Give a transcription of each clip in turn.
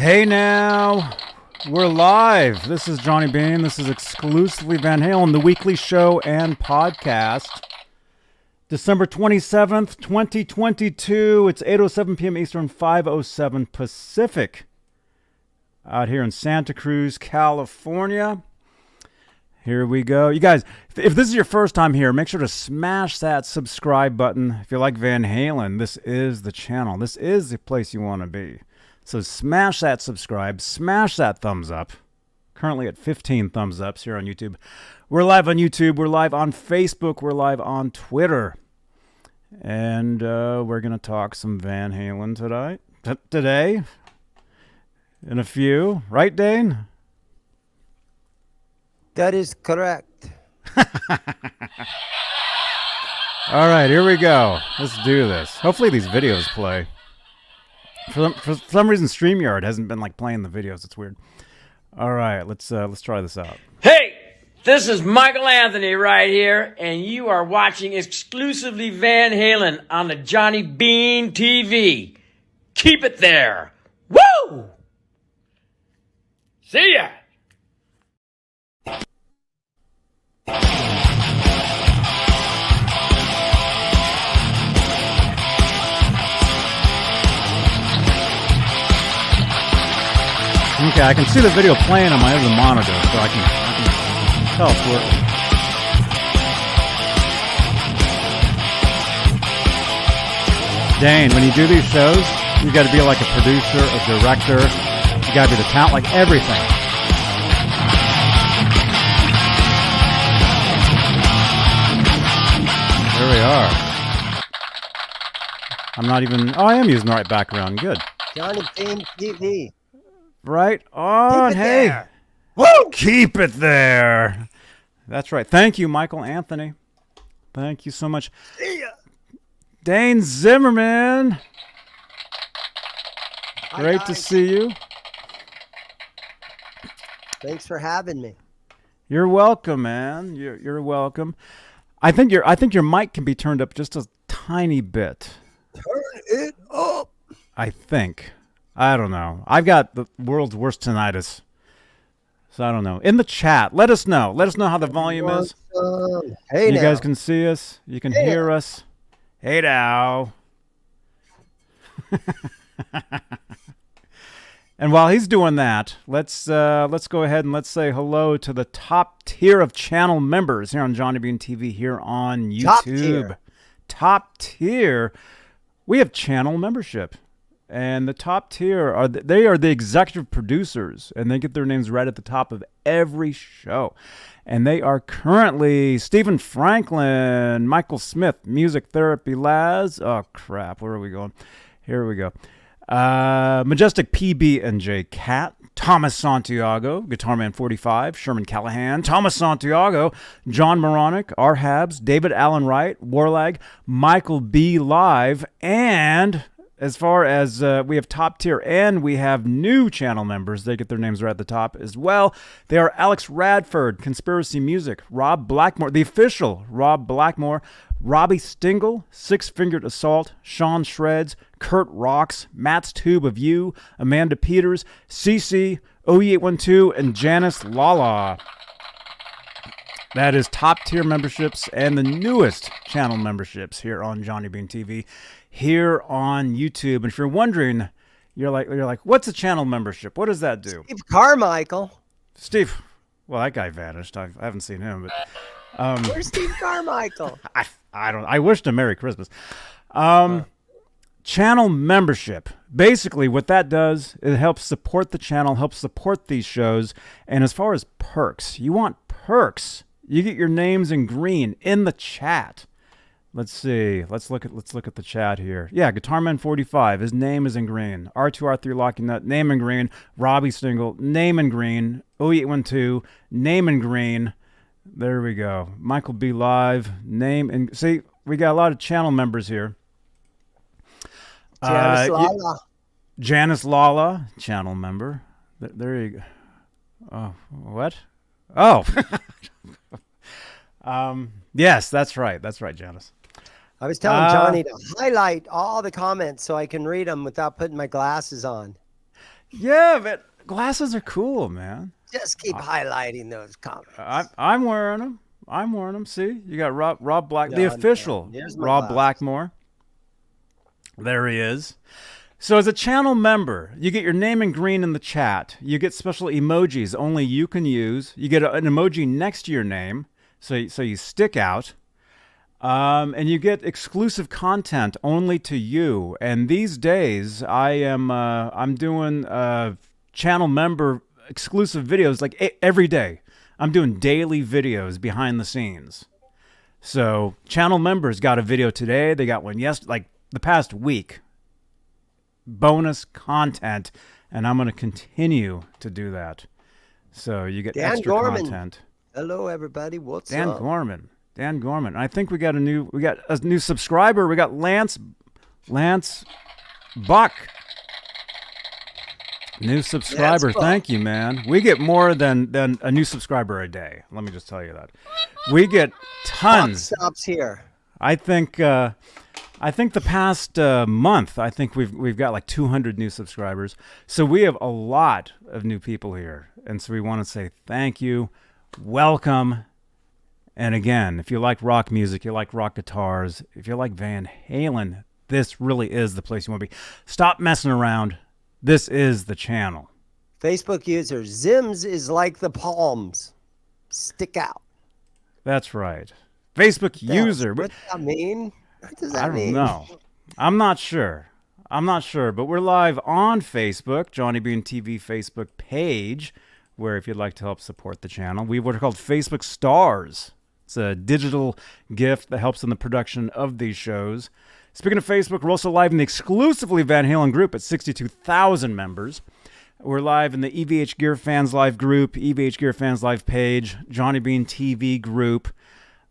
Hey now, we're live. This is Johnny Beane. This is exclusively Van Halen, the weekly show and podcast. December 27th, 2022. It's 8:07 p.m. Eastern, 5:07 Pacific. Out here in Santa Cruz, California. Here we go. You guys, if this is your first time here, make sure to smash that subscribe button. If you like Van Halen, this is the channel. This is the place you want to be. So smash that subscribe, smash that thumbs up. Currently at 15 thumbs ups here on YouTube. We're live on YouTube, we're live on Facebook, we're live on Twitter. And we're going to talk some Van Halen today. In a few. Right, Dane? That is correct. All right, here we go. Let's do this. Hopefully these videos play. For some reason, StreamYard hasn't been like playing the videos. It's weird. All right, let's try this out. Hey, this is Michael Anthony right here, and you are watching exclusively Van Halen on the Johnny Beane TV. Keep it there. Woo! See ya. Okay, I can see the video playing on my other monitor, so I can tell it's working. Dane, when you do these shows, you got to be like a producer, a director. You got to be the talent, like everything. There we are. I'm not even. Oh, I am using the right background. Good. Johnny Beane TV. Right on. Hey. There. Woo! Keep it there. That's right. Thank you, Michael Anthony. Thank you so much. See ya. Dane Zimmerman. Hi, Great to guys. see you. Thanks for having me. You're welcome, man. You're welcome. I think your mic can be turned up just a tiny bit. Turn it up. I think. I don't know. I've got the world's worst tinnitus. So I don't know. In the chat, let us know. Let us know how the volume is. Hey, You now. guys can see us. You can Hey hear now. us. Hey now. And while he's doing that, let's go ahead and let's say hello to the top tier of channel members here on Johnny Beane TV here on YouTube. Top tier. Top tier. We have channel membership. And the top tier are they are the executive producers, and they get their names right at the top of every show. And they are currently Stephen Franklin, Michael Smith, Music Therapy Laz. Oh crap, where are we going? Here we go. Majestic PB and J Cat, Thomas Santiago, Guitarman 45, Sherman Callahan, Thomas Santiago, John Moronic, R. Habs, David Allen Wright, Warlag, Michael B. Live, and as far as we have top tier and we have new channel members, they get their names right at the top as well. They are Alex Radford, Conspiracy Music, Rob Blackmore, the official Rob Blackmore, Robbie Stingle, Six Fingered Assault, Sean Shreds, Kurt Rocks, Matt's Tube of You, Amanda Peters, CC, OE812, and Janice Lala. That is top tier memberships and the newest channel memberships here on Johnny Beane TV, here on YouTube. And if you're wondering, you're like, what's a channel membership? What does that do? Steve Carmichael. Steve, well, that guy vanished. I haven't seen him, but Where's Steve Carmichael? I don't. I wished him Merry Christmas. Channel membership. Basically, what that does, it helps support the channel, helps support these shows. And as far as perks, you want perks. You get your names in green in the chat. Let's see. Let's look at the chat here. Yeah, Guitarman 45. His name is in green. R2R3 Locking Nut, name in green. Robbie Stingle, name in green. OE812, name in green. There we go. Michael B. Live, name in. See, we got a lot of channel members here. Janice Lala. Janice Lala, channel member. There you go. Oh, what? Oh. Yes, that's right. That's right, Janice. I was telling Johnny to highlight all the comments so I can read them without putting my glasses on. Yeah, but glasses are cool, man. Just keep highlighting those comments. I'm wearing them. I'm wearing them. See, you got Rob Black, the No, official here's my Rob glasses. Blackmore. There he is. So as a channel member, you get your name in green in the chat. You get special emojis only you can use. You get an emoji next to your name, so you stick out. And you get exclusive content only to you. And these days, I'm doing channel member exclusive videos like every day. I'm doing daily videos behind the scenes. So channel members got a video today. They got one like the past week. Bonus content, and I'm going to continue to do that. So you get Dan extra Gorman. content. Hello, everybody. What's Dan up? Dan Gorman. I think we got a new subscriber. We got Lance Buck. New subscriber. Lance Buck. Thank you, man. We get more than a new subscriber a day. Let me just tell you that. We get tons. Stops here. I think the past month, I think we've got like 200 new subscribers. So we have a lot of new people here. And so we want to say thank you. Welcome. And again, if you like rock music, you like rock guitars, if you like Van Halen, this really is the place you want to be. Stop messing around. This is the channel. Facebook user Zims is like the palms. Stick out. That's right. Facebook user. What does that mean? What does that I don't mean? know. I'm not sure. But we're live on Facebook, Johnny Beane TV Facebook page, where if you'd like to help support the channel, we have what are called Facebook Stars. It's a digital gift that helps in the production of these shows. Speaking of Facebook, we're also live in the exclusively Van Halen group at 62,000 members. We're live in the EVH Gear Fans Live group, EVH Gear Fans Live page, Johnny Beane TV group.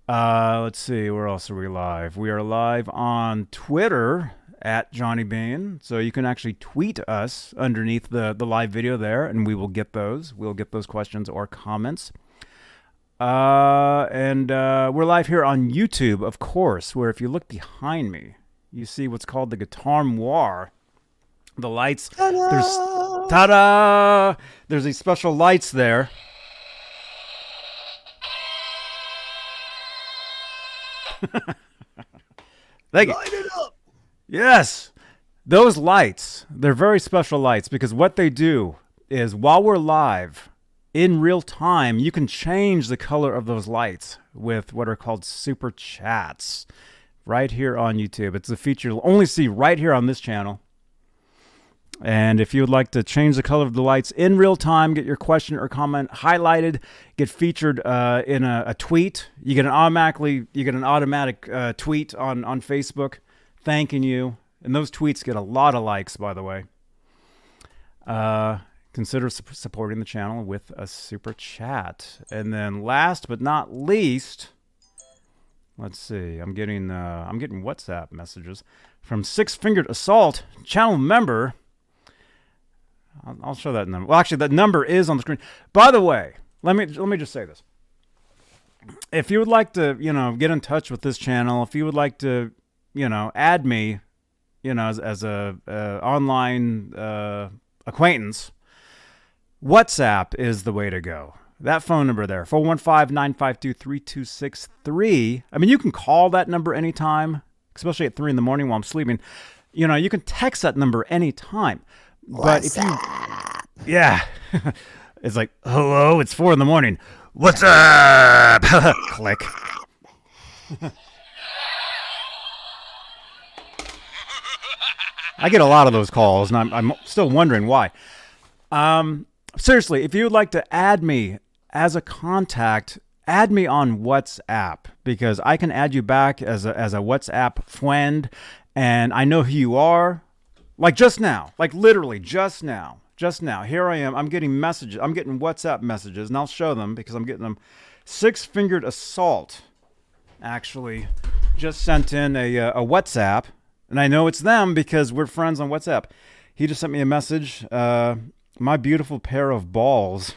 Let's see, where else are we live? We are live on Twitter at Johnny Beane. So you can actually tweet us underneath the live video there, and we will get those. We'll get those questions or comments. And we're live here on YouTube, of course, where if you look behind me, you see what's called the Guitar Moir. The lights. Ta-da! Ta-da! There's these special lights there. Thank you. Light it up. Yes. Those lights, they're very special lights because what they do is while we're live, in real time, you can change the color of those lights with what are called super chats right here on YouTube. It's a feature you'll only see right here on this channel. And if you would like to change the color of the lights in real time, get your question or comment highlighted, get featured in a tweet, you get an automatic tweet on Facebook thanking you. And those tweets get a lot of likes, by the way. Consider supporting the channel with a super chat. And then last but not least, let's see. I'm getting WhatsApp messages from Six Fingered Assault channel member. I'll show that number. Well, actually, that number is on the screen. By the way, let me just say this. If you would like to, get in touch with this channel, if you would like to, add me, as a online acquaintance, WhatsApp is the way to go. That phone number there, 415-952-3263. I mean, you can call that number anytime, especially at 3 in the morning while I'm sleeping. You can text that number anytime. But if you, yeah, it's like, hello, it's 4 in the morning. What's up? Click. I get a lot of those calls, and I'm still wondering why. Seriously, if you would like to add me as a contact, add me on WhatsApp, because I can add you back as a WhatsApp friend, and I know who you are. Like just now, like literally just now, here I am. I'm getting messages. I'm getting WhatsApp messages, and I'll show them because I'm getting them. Six Fingered Assault actually just sent in a WhatsApp, and I know it's them because we're friends on WhatsApp. He just sent me a message. My beautiful pair of balls.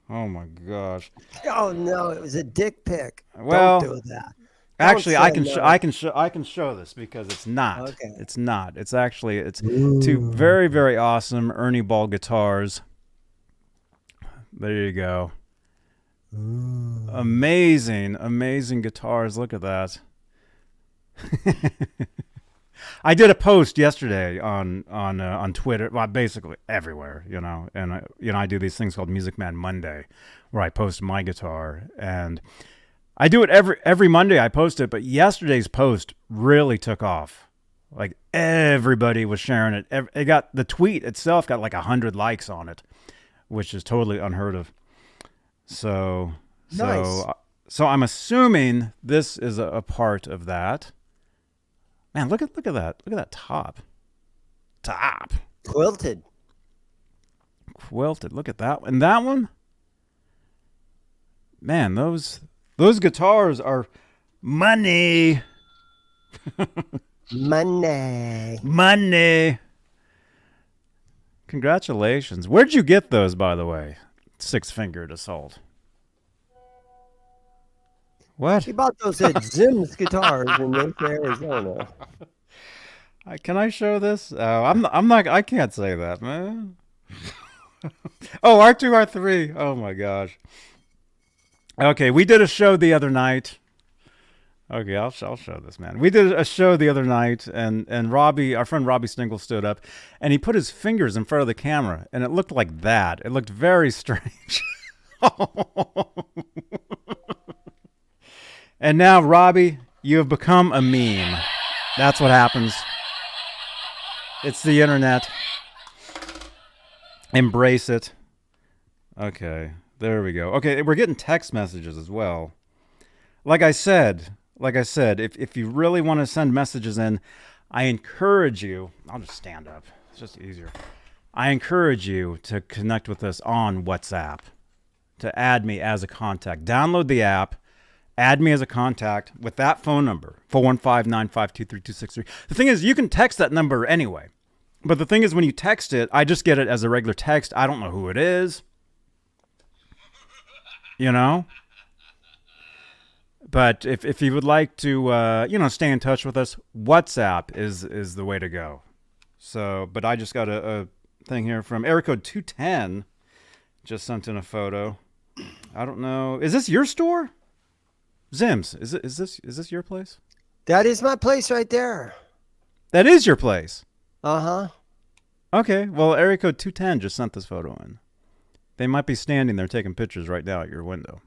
Oh my gosh. Oh no, it was a dick pic. Well, don't do that. Actually, I can counts I can show this because it's not. Okay. It's not. It's actually two very, very awesome Ernie Ball guitars. There you go. Amazing, amazing guitars. Look at that. I did a post yesterday on Twitter, well, basically everywhere, and I do these things called Music Man Monday, where I post my guitar, and I do it every Monday. I post it, but yesterday's post really took off. Like everybody was sharing it. It got the tweet itself got like 100 likes on it, which is totally unheard of. So Nice. so I'm assuming this is a part of that. Man, look at that. Look at that top. Quilted. Look at that. And that one? Man, those guitars are money. Money. Congratulations. Where'd you get those, by the way? Six-fingered assault. What? He bought those at Zims Guitars in Mesa, Arizona. Can I show this? Oh, I'm not. I can't say that, man. Oh, R2, R3. Oh my gosh. Okay, we did a show the other night. Okay, I'll show this, man. We did a show the other night, and Robbie, our friend Robbie Stingle, stood up, and he put his fingers in front of the camera, and it looked like that. It looked very strange. And now, Robbie, you have become a meme. That's what happens. It's the internet. Embrace it. Okay, there we go. Okay, we're getting text messages as well. Like I said, if you really want to send messages in, I encourage you. I'll just stand up. It's just easier. I encourage you to connect with us on WhatsApp, to add me as a contact. Download the app. Add me as a contact with that phone number, 415-952-3263. The thing is, you can text that number anyway. But the thing is, when you text it, I just get it as a regular text. I don't know who it is. But if you would like to, stay in touch with us, WhatsApp is the way to go. So, but I just got a thing here from area code 210. Just sent in a photo. I don't know. Is this your store? Zims, is this your place? That is my place right there. That is your place. Uh-huh. Okay, well, area code 210 just sent this photo in. They might be standing there taking pictures right now at your window.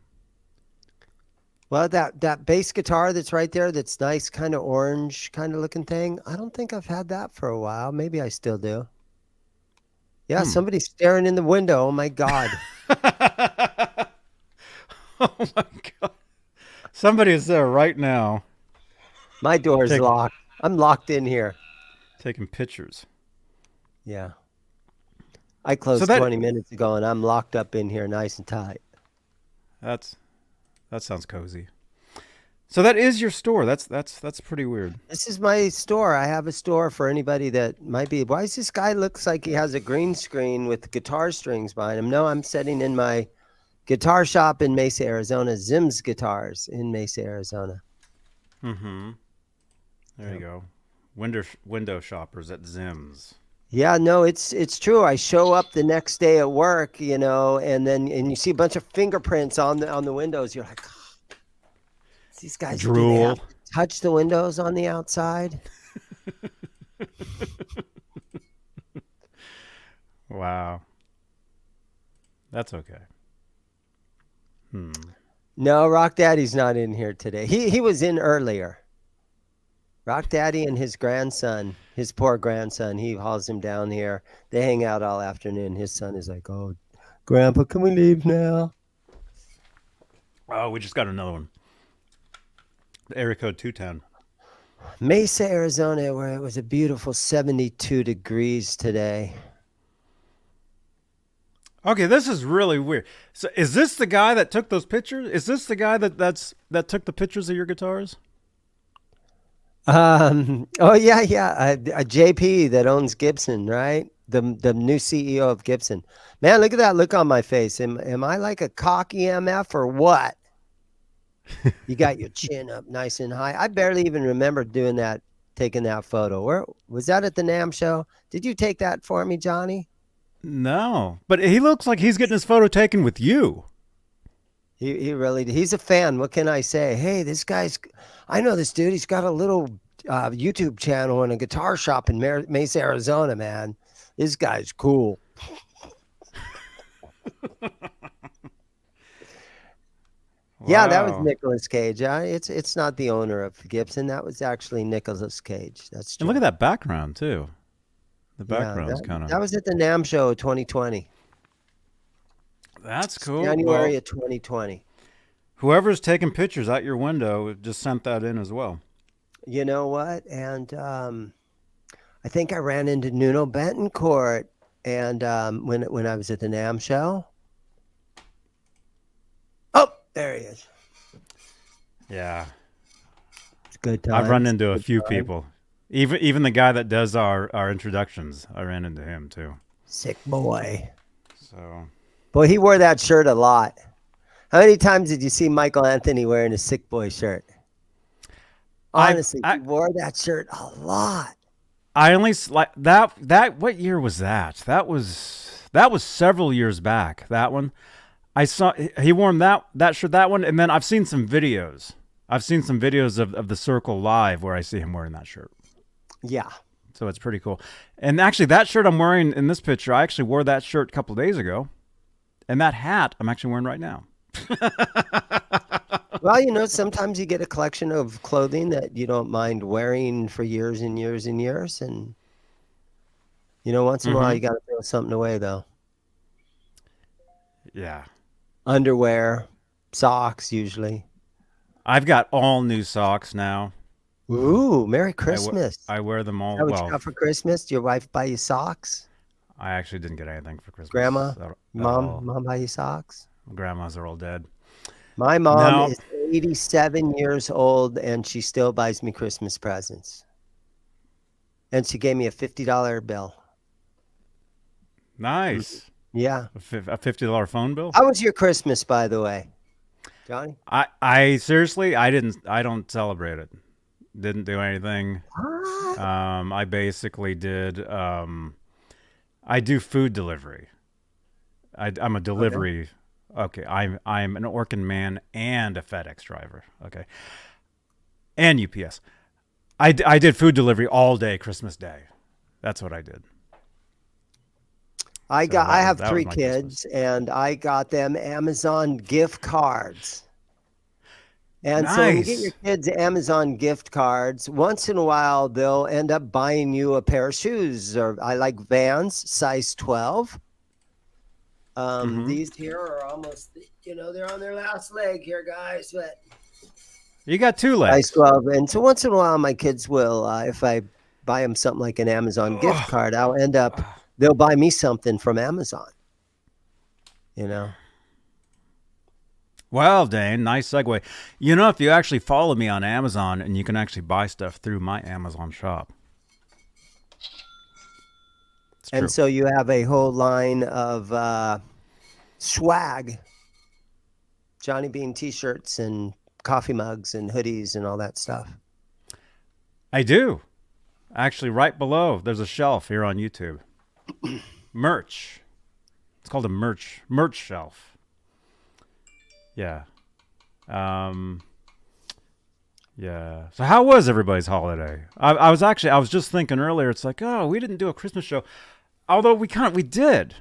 Well, that bass guitar that's right there, that's nice, kind of orange, kind of looking thing. I don't think I've had that for a while. Maybe I still do. Yeah, somebody's staring in the window. Oh my God. Oh my God. Somebody is there right now. My door's locked. I'm locked in here. Taking pictures. Yeah. I closed 20 minutes ago, and I'm locked up in here nice and tight. That sounds cozy. So that is your store. That's pretty weird. This is my store. I have a store for anybody that might be. Why does this guy looks like he has a green screen with guitar strings behind him? No, I'm sitting in my guitar shop in Mesa, Arizona. Zims Guitars in Mesa, Arizona. Mm-hmm. There you go. Window shoppers at Zims. Yeah, no, it's true. I show up the next day at work, and you see a bunch of fingerprints on the windows. You're like, oh, these guys do they have to touch the windows on the outside? Wow. That's okay. No, Rock Daddy's not in here today. He was in earlier. Rock Daddy and his grandson, his poor grandson, he hauls him down here. They hang out all afternoon. His son is like, oh, Grandpa, can we leave now? Oh, we just got another one. Area code 210. Mesa, Arizona, where it was a beautiful 72 degrees today. Okay, this is really weird. So is this the guy that took those pictures? Is this the guy that took the pictures of your guitars? Oh yeah. A JP that owns Gibson, right? The new CEO of Gibson. Man, look at that look on my face. Am I like a cocky MF or what? You got your chin up nice and high. I barely even remember taking that photo. Where was that at the NAMM show? Did you take that for me, Johnny? No, but he looks like he's getting his photo taken with you. He really, he's a fan. What can I say? Hey, I know this dude. He's got a little YouTube channel and a guitar shop in Mesa, Arizona, man. This guy's cool. Yeah, that was Wow. Nicolas Cage. It's not the owner of Gibson. That was actually Nicolas Cage. That's And look at that background too. The Yeah, background's kind that of. was at the NAMM show 2020, That's cool. January Well, of 2020. whoever's taking pictures out your window just sent that in as well. You know what? And I think I ran into Nuno Betancourt, and when I was at the NAMM show. Oh, there he is. Yeah, It's good times. I've run into a good few times. people. Even the guy that does our introductions, I ran into him too. Sick boy. So Boy, he wore that shirt a lot. How many times did you see Michael Anthony wearing a sick boy shirt? Honestly, he wore that shirt a lot. I only like that. What year was that? That was several years back. That one, I saw he wore that shirt. That one, and then I've seen some videos. I've seen some videos of the Circle live where I see him wearing that shirt. Yeah. So it's pretty cool. And actually, that shirt I'm wearing in this picture, I actually wore that shirt a couple of days ago, and that hat I'm actually wearing right now. Well, you know, sometimes you get a collection of clothing that you don't mind wearing for years and years and years. And, you know, once in a while, you got to throw something away, though. Yeah. Underwear, socks, usually. I've got all new socks now. Ooh, Merry Christmas. I wear them all. Is that what you got for Christmas? Did your wife buy you socks? I actually didn't get anything for Christmas. Grandma? at all. Mom buy you socks? Grandmas are all dead. My mom No. is 87 years old, and she still buys me Christmas presents. And she gave me a $50 bill. Nice. Yeah. A $50 phone bill? How was your Christmas, by the way, Johnny? I seriously, I don't celebrate it. Didn't do anything. What? I basically did, I do food delivery. I'm a delivery. Okay. I'm an Orkin man and a FedEx driver. Okay. And UPS. I did food delivery all day Christmas Day. That's what I did. I have that was 3 my kids, and I got them Amazon gift cards. And so when you get Nice. your kids Amazon gift cards, once in a while they'll end up buying you a pair of shoes. Or I like Vans, size 12. These here are almost, they're on their last leg here, guys. But You got 2 size legs. 12. And so once in a while, my kids will, if I buy them something like an Amazon gift card, they'll buy me something from Amazon. Well, Dane, nice segue. If you actually follow me on Amazon, and you can actually buy stuff through my Amazon shop. It's true. And so you have a whole line of swag, Johnny Beane t-shirts and coffee mugs and hoodies and all that stuff. I do. Actually, right below, there's a shelf here on YouTube. Merch. It's called a merch shelf. Yeah. Yeah. So how was everybody's holiday? I was just thinking earlier, it's like, oh, we didn't do a Christmas show. Although we did.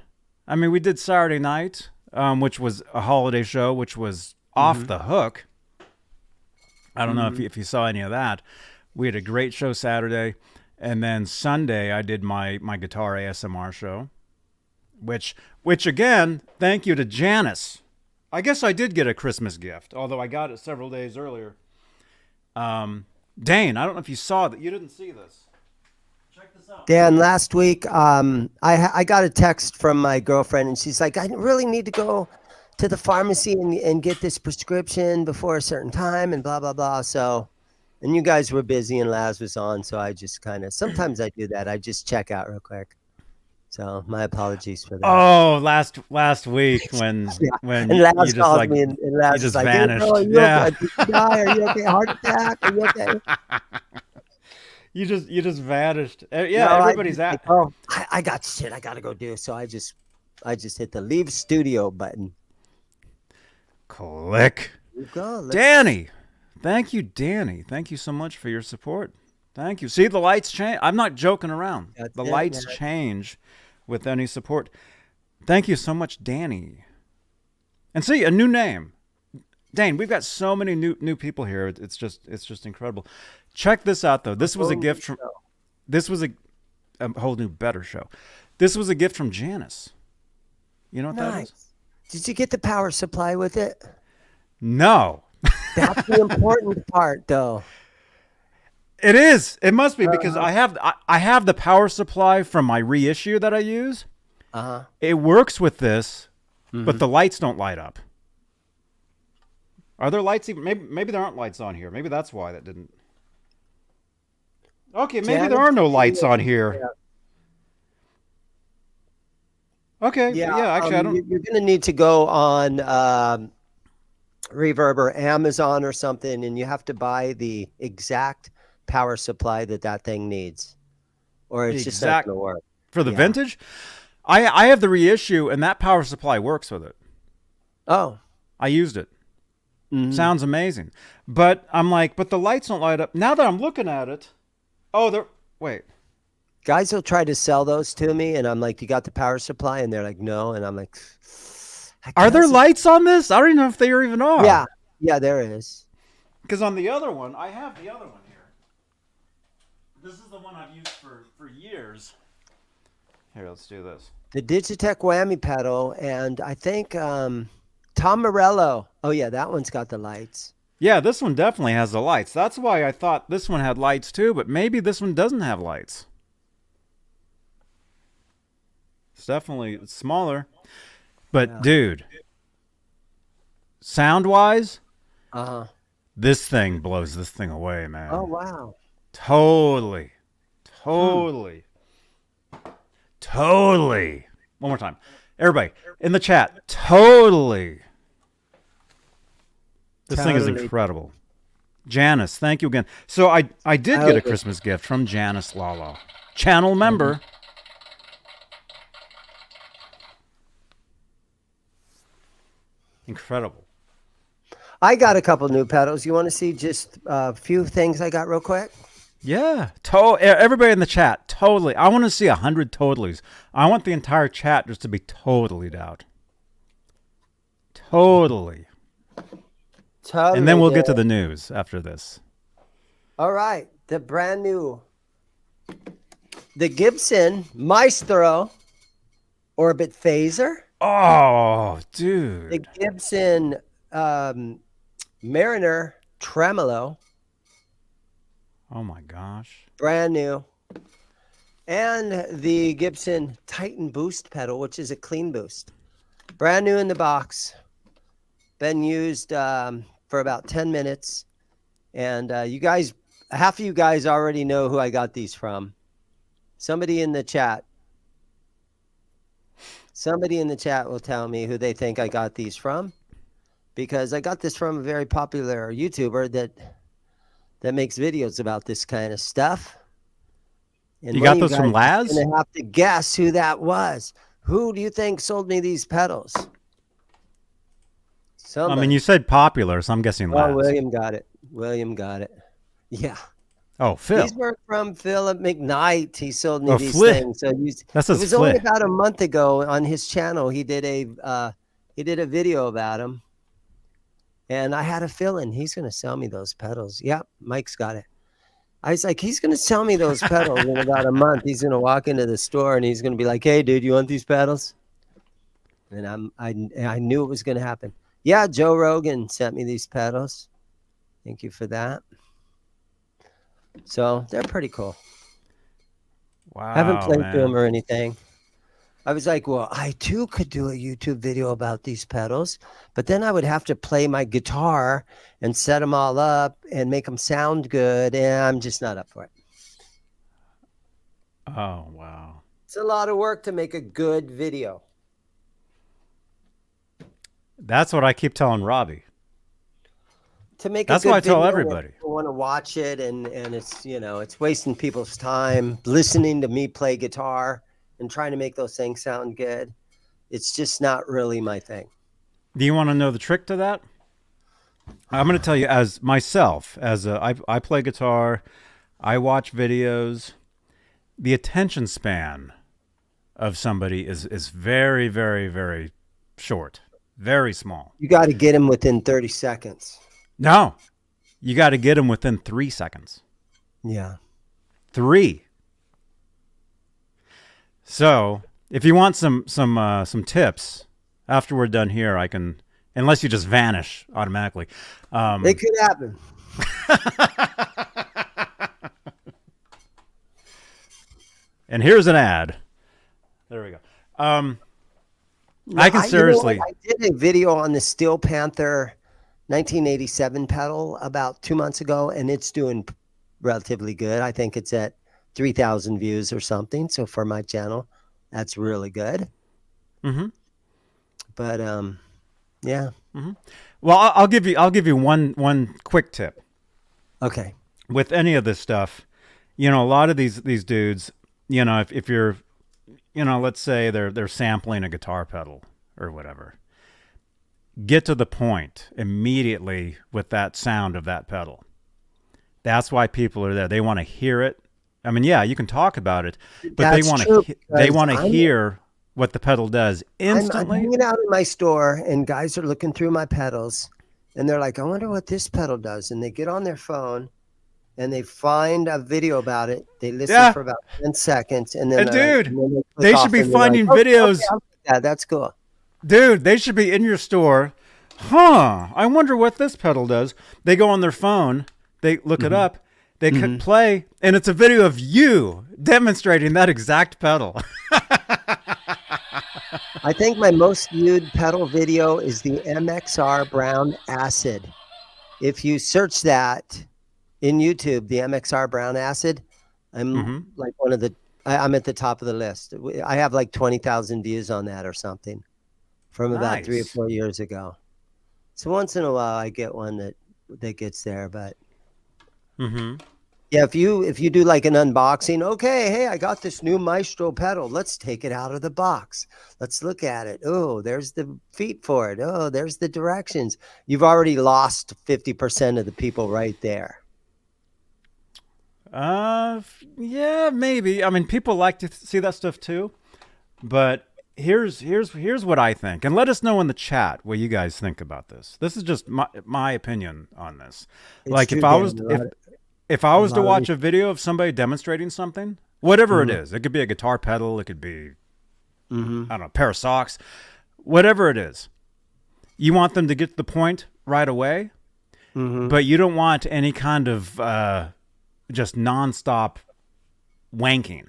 I mean, we did Saturday night, which was a holiday show, which was off the hook. I don't know if you saw any of that. We had a great show Saturday. And then Sunday, I did my guitar ASMR show, which again, thank you to Janice. I guess I did get a Christmas gift, although I got it several days earlier. Dane, I don't know if you saw that. You didn't see this. Check this out. Dan, last week, I got a text from my girlfriend, and she's like, I really need to go to the pharmacy and get this prescription before a certain time and blah, blah, blah. So, and you guys were busy and Laz was on, so I just sometimes I do that. I just check out real quick. So my apologies for that. Oh, last week when And you Laz just called like me, and Laz you was just like, "Hey, vanished. bro, are you Yeah. okay? Did you die? Are you okay? Heart attack? Are you okay?" You just vanished. Yeah, No, everybody's like, at. oh, I got shit I gotta go do. So I just hit the leave studio button. Click. You go. Danny. Thank you, Danny. Thank you so much for your support. Thank you. See, the lights change. I'm not joking around. That's The it, lights man. change with any support. Thank you so much, Danny. And see, a new name. Dane, we've got so many new people here. It's just incredible. Check this out though. This was a gift from this was a whole new better show. This was a gift from Janice. You know what that is? Nice. Did you get the power supply with it? No. That's the important part, though. It is. It must be because I have the power supply from my reissue that I use. It works with this, but the lights don't light up. Are there lights even? Maybe there aren't lights on here. Maybe that's why that didn't. Okay, maybe there are no lights on here. Okay, yeah. Actually, I don't. You're gonna need to go on Reverb or Amazon or something, and you have to buy the exact power supply that thing needs, or it's just not gonna work. For the vintage, I have the reissue, and that power supply works with it. Oh, I used it. Sounds amazing, but I'm like, but the lights don't light up. Now that I'm looking at it, wait. Guys will try to sell those to me, and I'm like, "You got the power supply?" And they're like, "No," and I'm like, "Are there lights on this? I don't even know if there even are." Yeah, there is. Because on the other one, I have the other one here. This is the one I've used for years. Here, let's do this. The Digitech whammy pedal, and I think Tom Morello. Oh yeah, that one's got the lights. Yeah, this one definitely has the lights. That's why I thought this one had lights too, but maybe this one doesn't have lights. It's definitely smaller. But dude, sound-wise, this thing blows this thing away, man. Oh wow. Totally. Totally. Totally. One more time. Everybody in the chat, totally. This thing is incredible. Janice, thank you again. So I did get a Christmas gift from Janice Lala, channel member. Incredible. I got a couple new pedals. You want to see just a few things I got real quick? Yeah. Everybody in the chat, totally. I want to see 100 totallys. I want the entire chat just to be totally out. Totally. And then we'll get to the news after this. All right. The brand new, the Gibson Maestro Orbit Phaser. Oh, dude. The Gibson Mariner Tremolo. Oh, my gosh. Brand new. And the Gibson Titan Boost pedal, which is a clean boost. Brand new in the box. Been used for about 10 minutes. And you guys, half of you guys already know who I got these from. Somebody in the chat will tell me who they think I got these from, because I got this from a very popular YouTuber that makes videos about this kind of stuff. And you got those from Laz? You're gonna have to guess who that was. Who do you think sold me these pedals? Somebody. I mean, you said popular, so I'm guessing Laz. Oh, William got it. Yeah. Oh, Phil. These were from Philip McKnight. He sold me these Flip. things. So That's it was only about a month ago on his channel. He did a video about him, and I had a feeling he's going to sell me those pedals. Yep, Mike's got it. I was like, he's going to sell me those pedals in about a month. He's going to walk into the store and he's going to be like, "Hey, dude, you want these pedals?" And I knew it was going to happen. Yeah, Joe Rogan sent me these pedals. Thank you for that. So they're pretty cool. Wow. I haven't played to them or anything. I was like, well, I too could do a YouTube video about these pedals, but then I would have to play my guitar and set them all up and make them sound good, and I'm just not up for it. Oh, wow. It's a lot of work to make a good video. That's what I keep telling Robbie. To make That's a good what I tell video, everybody. people want to watch it, and it's, you know, it's wasting people's time listening to me play guitar and trying to make those things sound good. It's just not really my thing. Do you want to know the trick to that? I'm going to tell you, as myself, I play guitar, I watch videos. The attention span of somebody is very, very, very short, very small. You got to get them within 30 seconds. No, you got to get them within 3 seconds. Yeah. 3. So if you want some tips after we're done here, I can, unless you just vanish automatically. It could happen. And here's an ad. There we go. I can seriously. I did a video on the Steel Panther 1987 pedal about 2 months ago, and it's doing relatively good. I think it's at 3,000 views or something. So for my channel, that's really good. Mm-hmm. But yeah. Mm-hmm. Well, I'll give you one quick tip. Okay. With any of this stuff, you know, a lot of these dudes, you know, if you're, you know, let's say they're sampling a guitar pedal or whatever, get to the point immediately with that sound of that pedal. That's why people are there. They want to hear it. I mean, yeah, you can talk about it, but That's they want to hear what the pedal does instantly. I'm hanging out in my store, and guys are looking through my pedals, and they're like, I wonder what this pedal does. And they get on their phone, and they find a video about it. They listen for about 10 seconds, and then they should be finding videos. Yeah, that's cool. Dude, they should be in your store. Huh, I wonder what this pedal does. They go on their phone, they look it up, they could play, and it's a video of you demonstrating that exact pedal. I think my most viewed pedal video is the MXR Brown Acid. If you search that in YouTube, the MXR Brown Acid, I'm like I'm at the top of the list. I have like 20,000 views on that or something from about 3 or 4 years ago. So once in a while I get one that gets there, but yeah, if you do like an unboxing, okay, hey, I got this new Maestro pedal. Let's take it out of the box. Let's look at it. Oh, there's the feet for it. Oh, there's the directions. You've already lost 50% of the people right there. Yeah, maybe. I mean, people like to see that stuff too, but here's what I think, and let us know in the chat what you guys think about this. This is just my opinion on this. It's like true, if I was to watch a video of somebody demonstrating something, whatever it is, it could be a guitar pedal, it could be I don't know, a pair of socks, whatever it is, you want them to get to the point right away, but you don't want any kind of just nonstop wanking.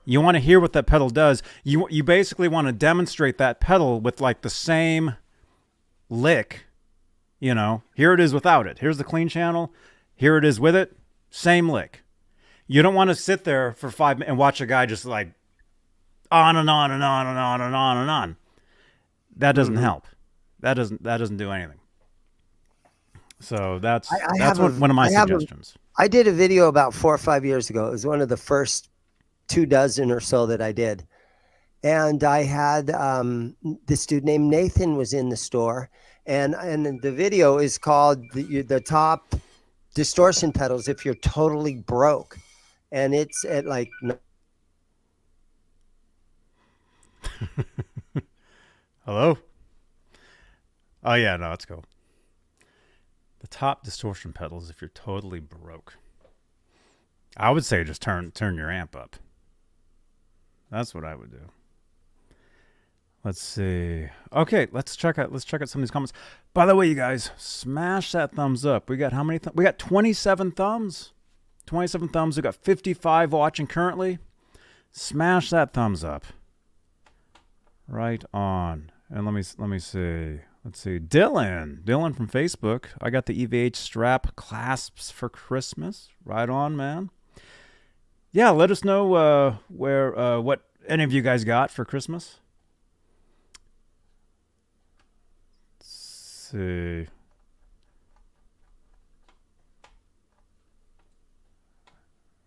You want to hear what that pedal does. You basically want to demonstrate that pedal with like the same lick. You know, here it is without it. Here's the clean channel. Here it is with it. Same lick. You don't want to sit there for 5 minutes and watch a guy just like on and on and on and on and on and on. That doesn't help. That doesn't do anything. So that's one of my suggestions. I did a video about 4 or 5 years ago. It was one of the first 24 or so that I did. And I had this dude named Nathan was in the store. And the video is called the top distortion pedals if you're totally broke. And it's at like... Hello? Oh, yeah, no, it's cool. The top distortion pedals if you're totally broke. I would say just turn your amp up. That's what I would do. Let's see. Okay, let's check out some of these comments. By the way, you guys, smash that thumbs up. We got how many? We got 27 thumbs. 27 thumbs. We got 55 watching currently. Smash that thumbs up. Right on. And let me see. Let's see. Dylan from Facebook. I got the EVH strap clasps for Christmas. Right on, man. Yeah, let us know what any of you guys got for Christmas. Let's see.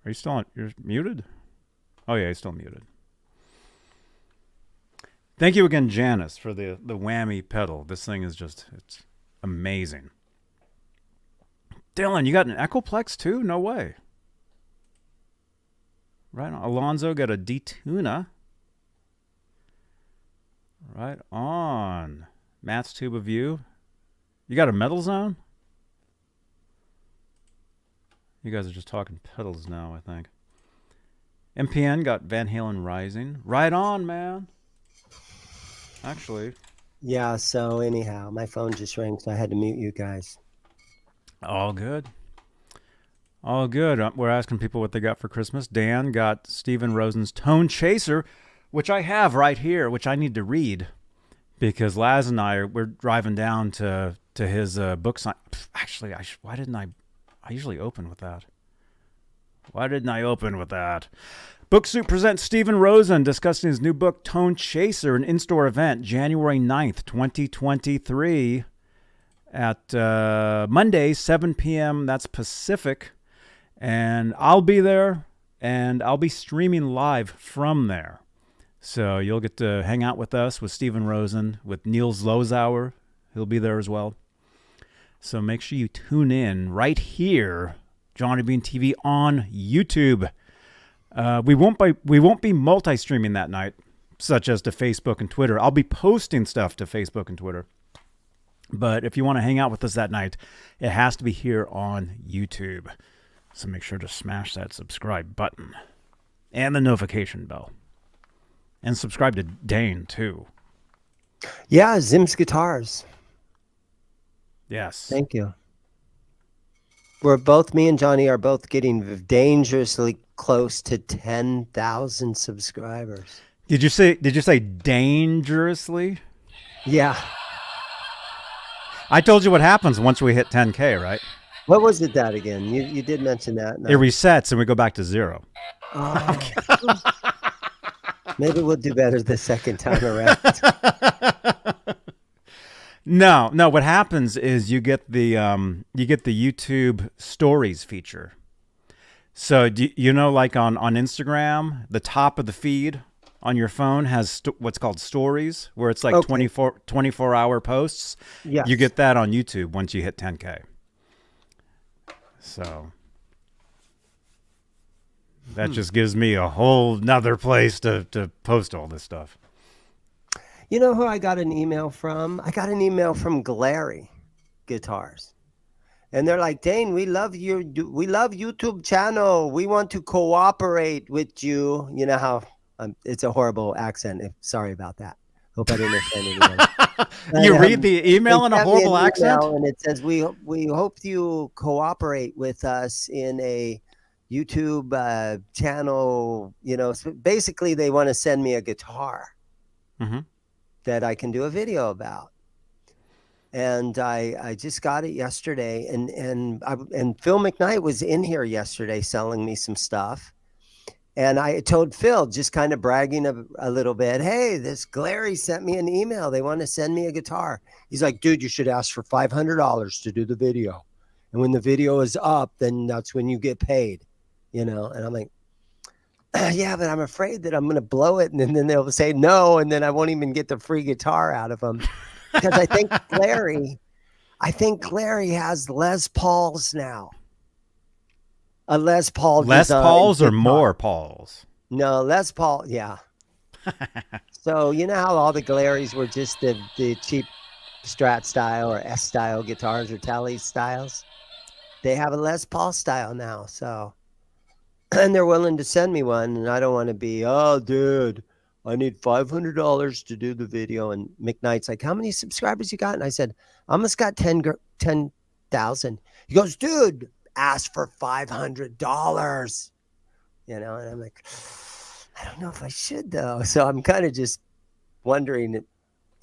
Are you still on? You're muted? Oh yeah, he's still muted. Thank you again, Janice, for the whammy pedal. This thing is just, it's amazing. Dylan, you got an Echoplex too? No way. Right on. Alonzo got a D-Tuna. Right on. Matt's Tube of You. You got a Metal Zone? You guys are just talking pedals now, I think. MPN got Van Halen Rising. Right on, man. Actually. Yeah, so anyhow, my phone just rang, so I had to mute you guys. All good. All good. We're asking people what they got for Christmas. Dan got Steven Rosen's Tone Chaser, which I have right here, which I need to read because Laz and we're driving down to his book sign. Actually, why didn't I usually open with that. Why didn't I open with that? Booksuit presents Steven Rosen discussing his new book, Tone Chaser, an in-store event, January 9th, 2023 at Monday, 7 p.m. That's Pacific. And I'll be there, and I'll be streaming live from there. So you'll get to hang out with us, with Steven Rosen, with Niels Lozauer. He'll be there as well. So make sure you tune in right here, Johnny Beane TV on YouTube. We won't be multi-streaming that night, such as to Facebook and Twitter. I'll be posting stuff to Facebook and Twitter. But if you want to hang out with us that night, it has to be here on YouTube. So make sure to smash that subscribe button and the notification bell. And subscribe to Dane, too. Yeah, Zims Guitars. Yes. Thank you. Me and Johnny are both getting dangerously close to 10,000 subscribers. Did you say dangerously? Yeah. I told you what happens once we hit 10K, right? What was it that again? You did mention that. No. It resets and we go back to 0. Oh. Maybe we'll do better the second time around. No. What happens is you get the YouTube Stories feature. So you know, like on Instagram, the top of the feed on your phone has what's called Stories, where it's like 24-hour posts. Yeah, you get that on YouTube once you hit 10K. So that just gives me a whole nother place to post all this stuff. You know who I got an email from? I got an email from Glary Guitars. And they're like, Dane, we love YouTube channel. We want to cooperate with you. You know how it's a horrible accent. Sorry about that. Hope I didn't offend anyone. You read the email in a horrible accent? And it says, we hope you cooperate with us in a YouTube channel. You know, so basically they want to send me a guitar that I can do a video about. And I just got it yesterday, and Phil McKnight was in here yesterday selling me some stuff, and I told Phil, just kind of bragging a little bit, hey, this Glary sent me an email. They want to send me a guitar. He's like, dude, you should ask for $500 to do the video, and when the video is up, then that's when you get paid, you know. And I'm like, yeah, but I'm afraid that I'm going to blow it, and then they'll say no, and then I won't even get the free guitar out of them. Because I think Glary has Les Pauls now. A Les Paul. Les Pauls or more Pauls? No, Les Paul. Yeah. So you know how all the Glarys were just the cheap Strat style or S style guitars or Tele styles. They have a Les Paul style now. So, and they're willing to send me one, and I don't want to be, oh, dude, I need $500 to do the video. And McKnight's like, how many subscribers you got? And I said, I almost got 10,000. He goes, dude, ask for $500. You know, and I'm like, I don't know if I should, though. So I'm kind of just wondering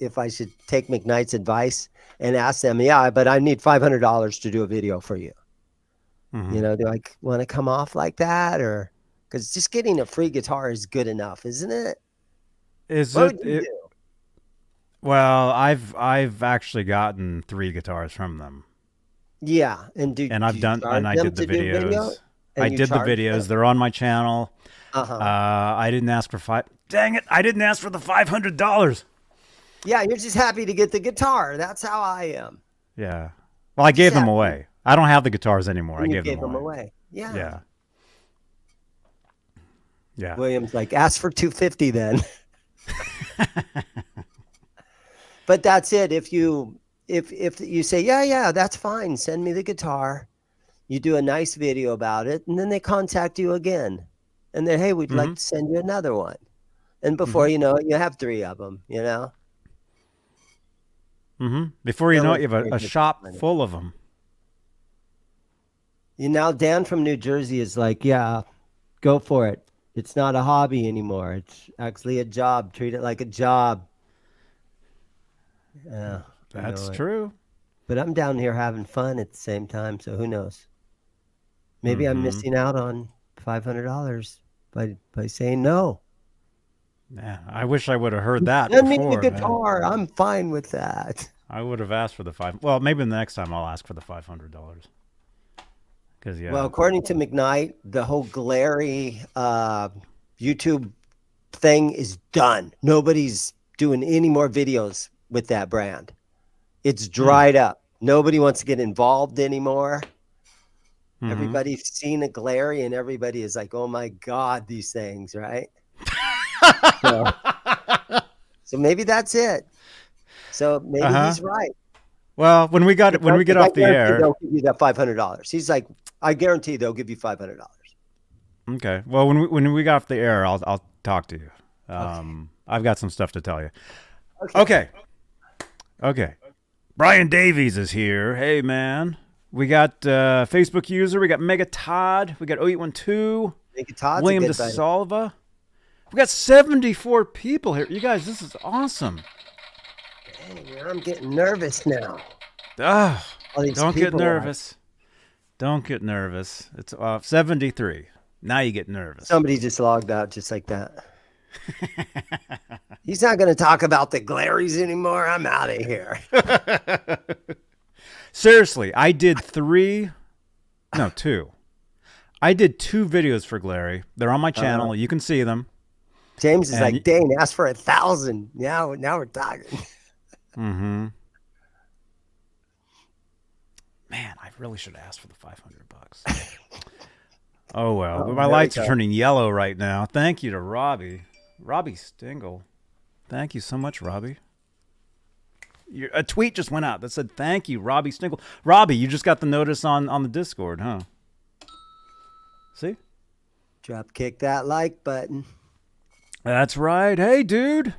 if I should take McKnight's advice and ask them, yeah, but I need $500 to do a video for you. You know, do I want to come off like that? Or Because just getting a free guitar is good enough, isn't it? Is What it? would you do? Well, I've actually gotten 3 guitars from them, Yeah, and and I've you done, charge and I them did the to do video? videos. I And you did the charge videos. them? They're on my channel. Uh-huh. I didn't ask for five. Dang it! I didn't ask for the $500. Yeah, you're just happy to get the guitar. That's how I am. Yeah. Well, I gave them Exactly. away. I don't have the guitars anymore. I And you gave gave them them away. away. Yeah. Yeah. Yeah. William's like, ask for $250 then. But that's it. If you say, yeah, that's fine, send me the guitar. You do a nice video about it, and then they contact you again. And then, hey, we'd like to send you another one. And before you know it, you have 3 of them, you know? Before you That know was it, you have very a good shop money. full of them. You know, Dan from New Jersey is like, yeah, go for it. It's not a hobby anymore. It's actually a job. Treat it like a job. Yeah, I That's know it. true. But I'm down here having fun at the same time, so who knows? Maybe I'm missing out on $500 by saying no. Yeah, I wish I would have heard that Send me before, the man. guitar. I'm fine with that. I would have asked for the Well, maybe the next time I'll ask for the $500. Because Well, according to McKnight, the whole glary YouTube thing is done. Nobody's doing any more videos with that brand. It's dried up. Nobody wants to get involved anymore. Everybody's seen a glary, and everybody is like, "Oh my God, these things!" Right? So maybe that's it. So maybe he's right. Well, when we get off the air, they'll give you that $500. He's like, I guarantee they'll give you $500. Okay. Well, when we got off the air, I'll talk to you. I've got some stuff to tell you. Okay. Brian Davies is here. Hey, man. We got Facebook user. We got Mega Todd. We got 0812. Mega Todd's William a good buddy. DeSalva. We got 74 people here. You guys, this is awesome. Hey, man, I'm getting nervous now. Ah, All these don't get people are- nervous. Don't get nervous. It's 73. Now you get nervous. Somebody just logged out just like that. He's not going to talk about the glaries anymore. I'm out of here. Seriously, I did 2. I did 2 videos for Glary. They're on my channel. You can see them. James is And like, Dane, ask for 1,000. Now we're talking. Man, I really should have asked for the $500. Oh, well. My there lights we are go. turning yellow right now. Thank you to Robbie. Robbie Stingle. Thank you so much, Robbie. A tweet just went out that said, thank you, Robbie Stingle. Robbie, you just got the notice on the Discord, huh? See? Drop kick that like button. That's right. Hey, dude.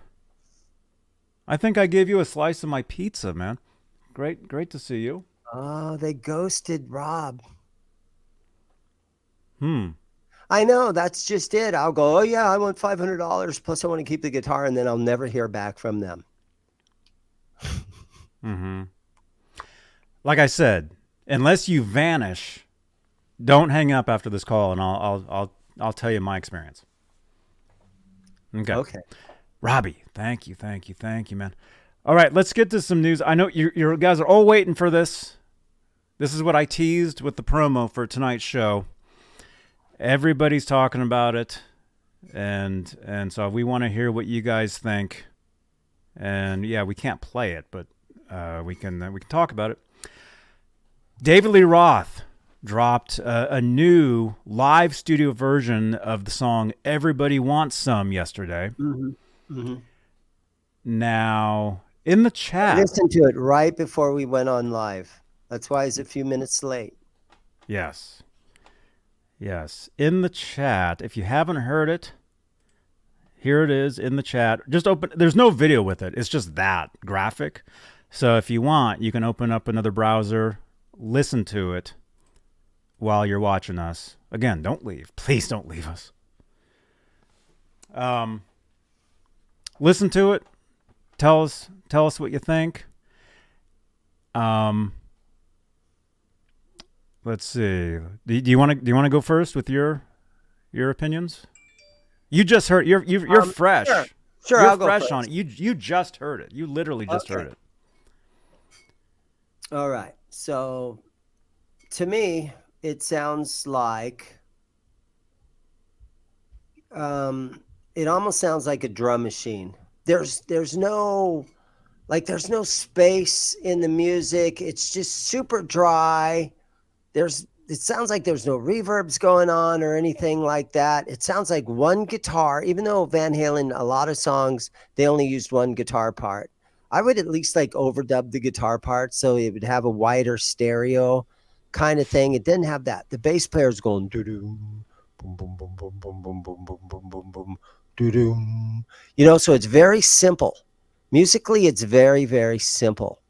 I think I gave you a slice of my pizza, man. Great to see you. Oh, they ghosted Rob. I know. That's just it. I'll go, oh, yeah, I want $500. Plus, I want to keep the guitar, and then I'll never hear back from them. Like I said, unless you vanish, don't hang up after this call, and I'll tell you my experience. Okay. Robbie, thank you, man. All right, let's get to some news. I know you guys are all waiting for this. This is what I teased with the promo for tonight's show. Everybody's talking about it, and so we want to hear what you guys think. And yeah, we can't play it, but we can talk about it. David Lee Roth dropped a new live studio version of the song "Everybody Wants Some" yesterday. Now, in the I chat, listened to it right before we went on live. That's why it's a few minutes late. yes, in the chat, if you haven't heard it, here it is in the chat. Just open. There's no video with it. It's just that graphic. So if you want, you can open up another browser, listen to it while you're watching us. Again, don't leave. Please don't leave us. Listen to it. Tell us what you think. Let's see. Do you want to go first with your Your opinions? You just heard. You're fresh. Sure, You're I'll go fresh first. on it. You just heard it. You literally just heard it. All right. So, to me, it sounds like. It almost sounds like a drum machine. There's no space in the music. It's just super dry. It sounds like there's no reverbs going on or anything like that. It sounds like one guitar, even though Van Halen, a lot of songs, they only used one guitar part. I would at least like overdub the guitar part so it would have a wider stereo kind of thing. It didn't have that. The bass player's going doo-doo, boom, boom, boom, boom, boom, boom, boom, boom, boom, boom, boom, doo-doo. So it's very simple. Musically, it's very, very simple.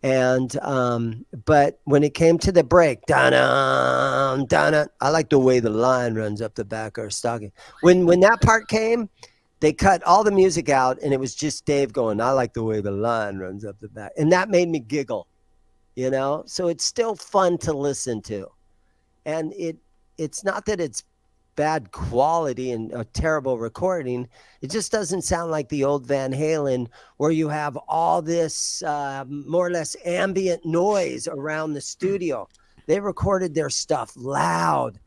And but when it came to the break, dun dun, I like the way the line runs up the back of her stocking. When that part came, they cut all the music out, and it was just Dave going, I like the way the line runs up the back. And that made me giggle, So it's still fun to listen to. And it's not that it's bad quality and a terrible recording. It just doesn't sound like the old Van Halen where you have all this more or less ambient noise around the studio. They recorded their stuff loud,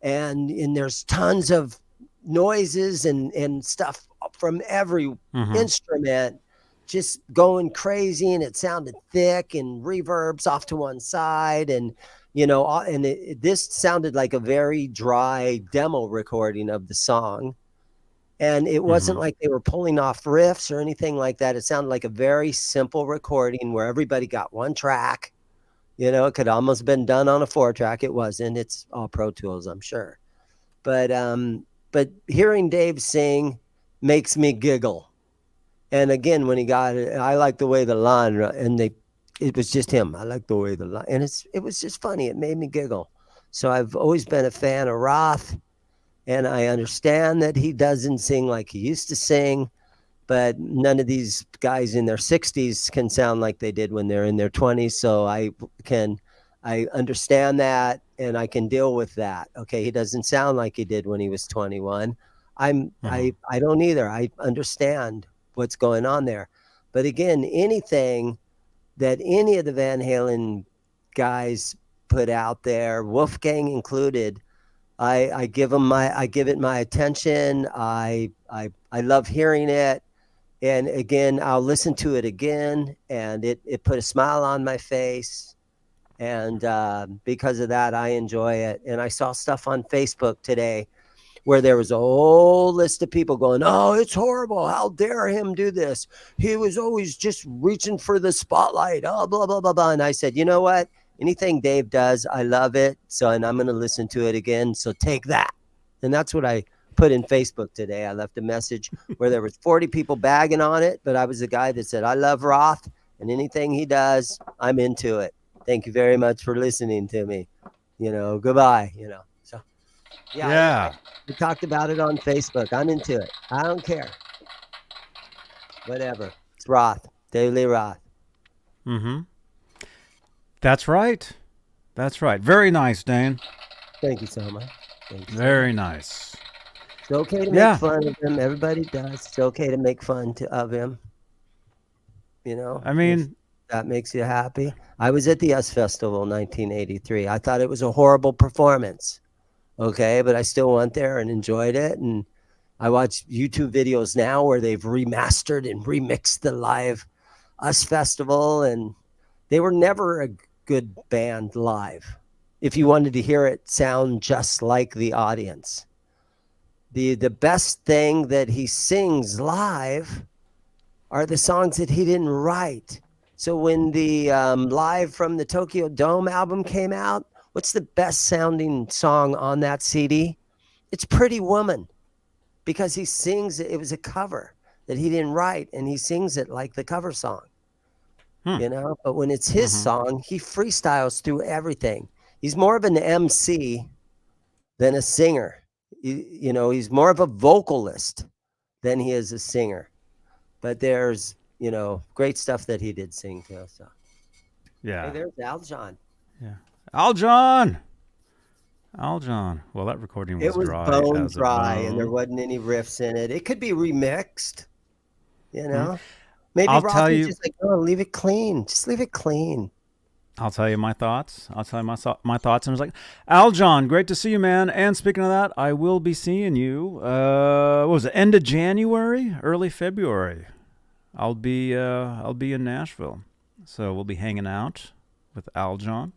and there's tons of noises and stuff from every instrument just going crazy, and it sounded thick and reverbs off to one side, and this sounded like a very dry demo recording of the song. And it wasn't like they were pulling off riffs or anything like that. It sounded like a very simple recording where everybody got one track. It could almost have been done on a 4-track. It wasn't. It's all Pro Tools, I'm sure. But hearing Dave sing makes me giggle. And again, when he got it, I like the way the line, and it was just him. I like the way the line, and it was just funny. It made me giggle. So I've always been a fan of Roth, and I understand that he doesn't sing like he used to sing, but none of these guys in their 60s can sound like they did when they're in their 20s. So I understand that, and I can deal with that. Okay, he doesn't sound like he did when he was 21. I don't either. I understand what's going on there. But again, anything that any of the Van Halen guys put out there, Wolfgang included, I give it my attention. I love hearing it. And again, I'll listen to it again, and it put a smile on my face. And because of that, I enjoy it. And I saw stuff on Facebook today where there was a whole list of people going, oh, it's horrible. How dare him do this? He was always just reaching for the spotlight. Oh, blah, blah, blah, blah. And I said, you know what? Anything Dave does, I love it. And I'm going to listen to it again. So take that. And that's what I put in Facebook today. I left a message where there was 40 people bagging on it, but I was the guy that said, I love Roth, and anything he does, I'm into it. Thank you very much for listening to me. Goodbye, So, yeah. We talked about it on Facebook. I'm into it. I don't care. Whatever. It's Roth. Daily Roth. That's right. Very nice, Dane. Thank you so much. Very nice. It's okay to make fun of him. Everybody does. It's okay to make fun of him. I mean, if that makes you happy. I was at the US Festival in 1983. I thought it was a horrible performance. Okay, but I still went there and enjoyed it. And I watch YouTube videos now where they've remastered and remixed the live US Festival, and they were never a good band live. If you wanted to hear it sound just like the audience, the best thing that he sings live are the songs that he didn't write. So when the Live from the Tokyo Dome album came out, what's the best sounding song on that CD? It's Pretty Woman, because he sings it. It was a cover that he didn't write, and he sings it like the cover song. But when it's his song, he freestyles through everything. He's more of an MC than a singer. He's more of a vocalist than he is a singer. But there's, great stuff that he did sing too. So, yeah. Hey, there's Aljon. Yeah, Aljon. Aljon. Well, that recording It was was dry bone as a dry, and there bone. wasn't any riffs in it. It could be remixed, you Mhm. know. Maybe I'll Roth tell was you. just like, oh, leave it clean. Just leave it clean. I'll tell you my thoughts. I'll tell you my thoughts. And I was like, Aljon, great to see you, man. And speaking of that, I will be seeing you. What was it? End of January, early February. I'll be in Nashville, so we'll be hanging out with Aljon.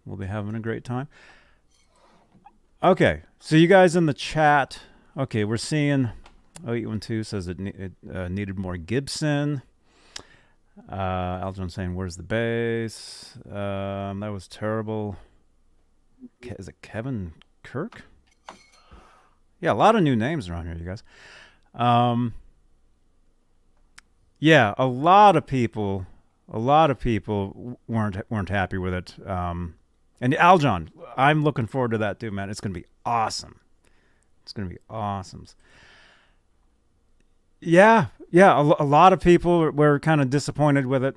We'll be having a great time. Okay, so you guys in the chat. Okay, we're seeing. 0812 says it needed more Gibson. Aljon saying, "Where's the bass?" That was terrible. Is it Kevin Kirk? Yeah, a lot of new names around here, you guys. Yeah, a lot of people weren't happy with it. And Aljon, I'm looking forward to that too, man. It's gonna be awesome. It's gonna be awesome. Yeah. A lot of people were kind of disappointed with it.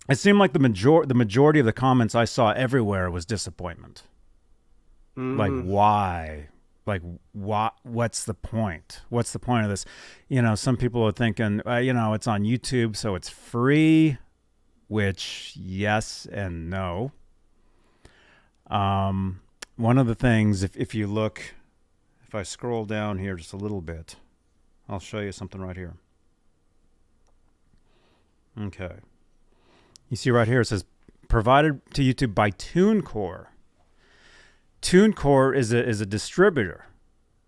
It seemed like the majority of the comments I saw everywhere was disappointment. Like, why? Like, what's the point? What's the point of this? Some people are thinking, it's on YouTube, so it's free, which yes and no. One of the things, if you look, if I scroll down here just a little bit, I'll show you something right here. Okay. You see right here, it says, provided to YouTube by TuneCore. TuneCore is a distributor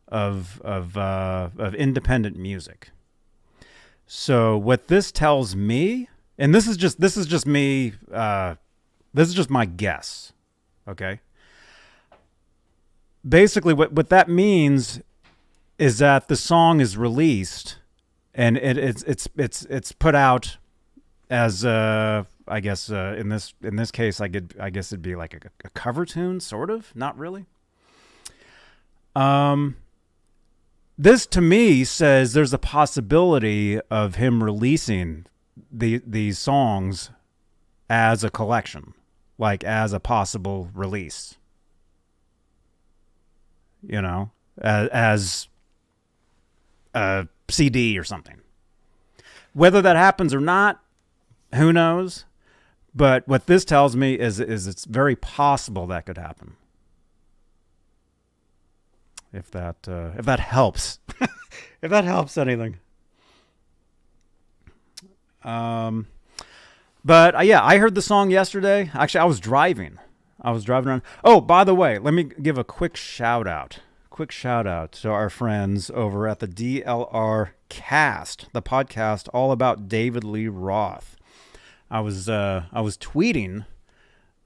of independent music. So what this tells me, and this is just me, this is just my guess. Okay. Basically, what that means is that the song is released, and it's put out as I guess in this case, I guess it'd be like a cover tune, sort of, not really. This to me says there's a possibility of him releasing these songs as a collection, like as a possible release. As a CD or something. Whether that happens or not, who knows? But what this tells me is it's very possible that could happen. If that helps, if that helps anything. But yeah, I heard the song yesterday. Actually, I was driving around. Oh, by the way, let me give a quick shout out to our friends over at the DLR Cast, the podcast all about David Lee Roth. I was tweeting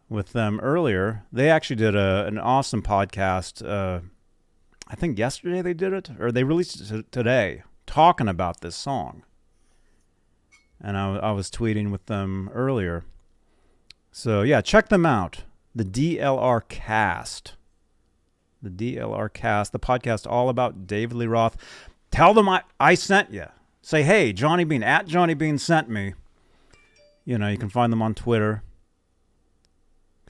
with them earlier. They actually did an awesome podcast. I think yesterday they did it, or they released it today, talking about this song. And I was tweeting with them earlier. So yeah, check them out. The DLR Cast. The DLR Cast, the podcast all about David Lee Roth. Tell them I sent you. Say, hey, Johnny Beane, at Johnny Beane sent me. You can find them on Twitter.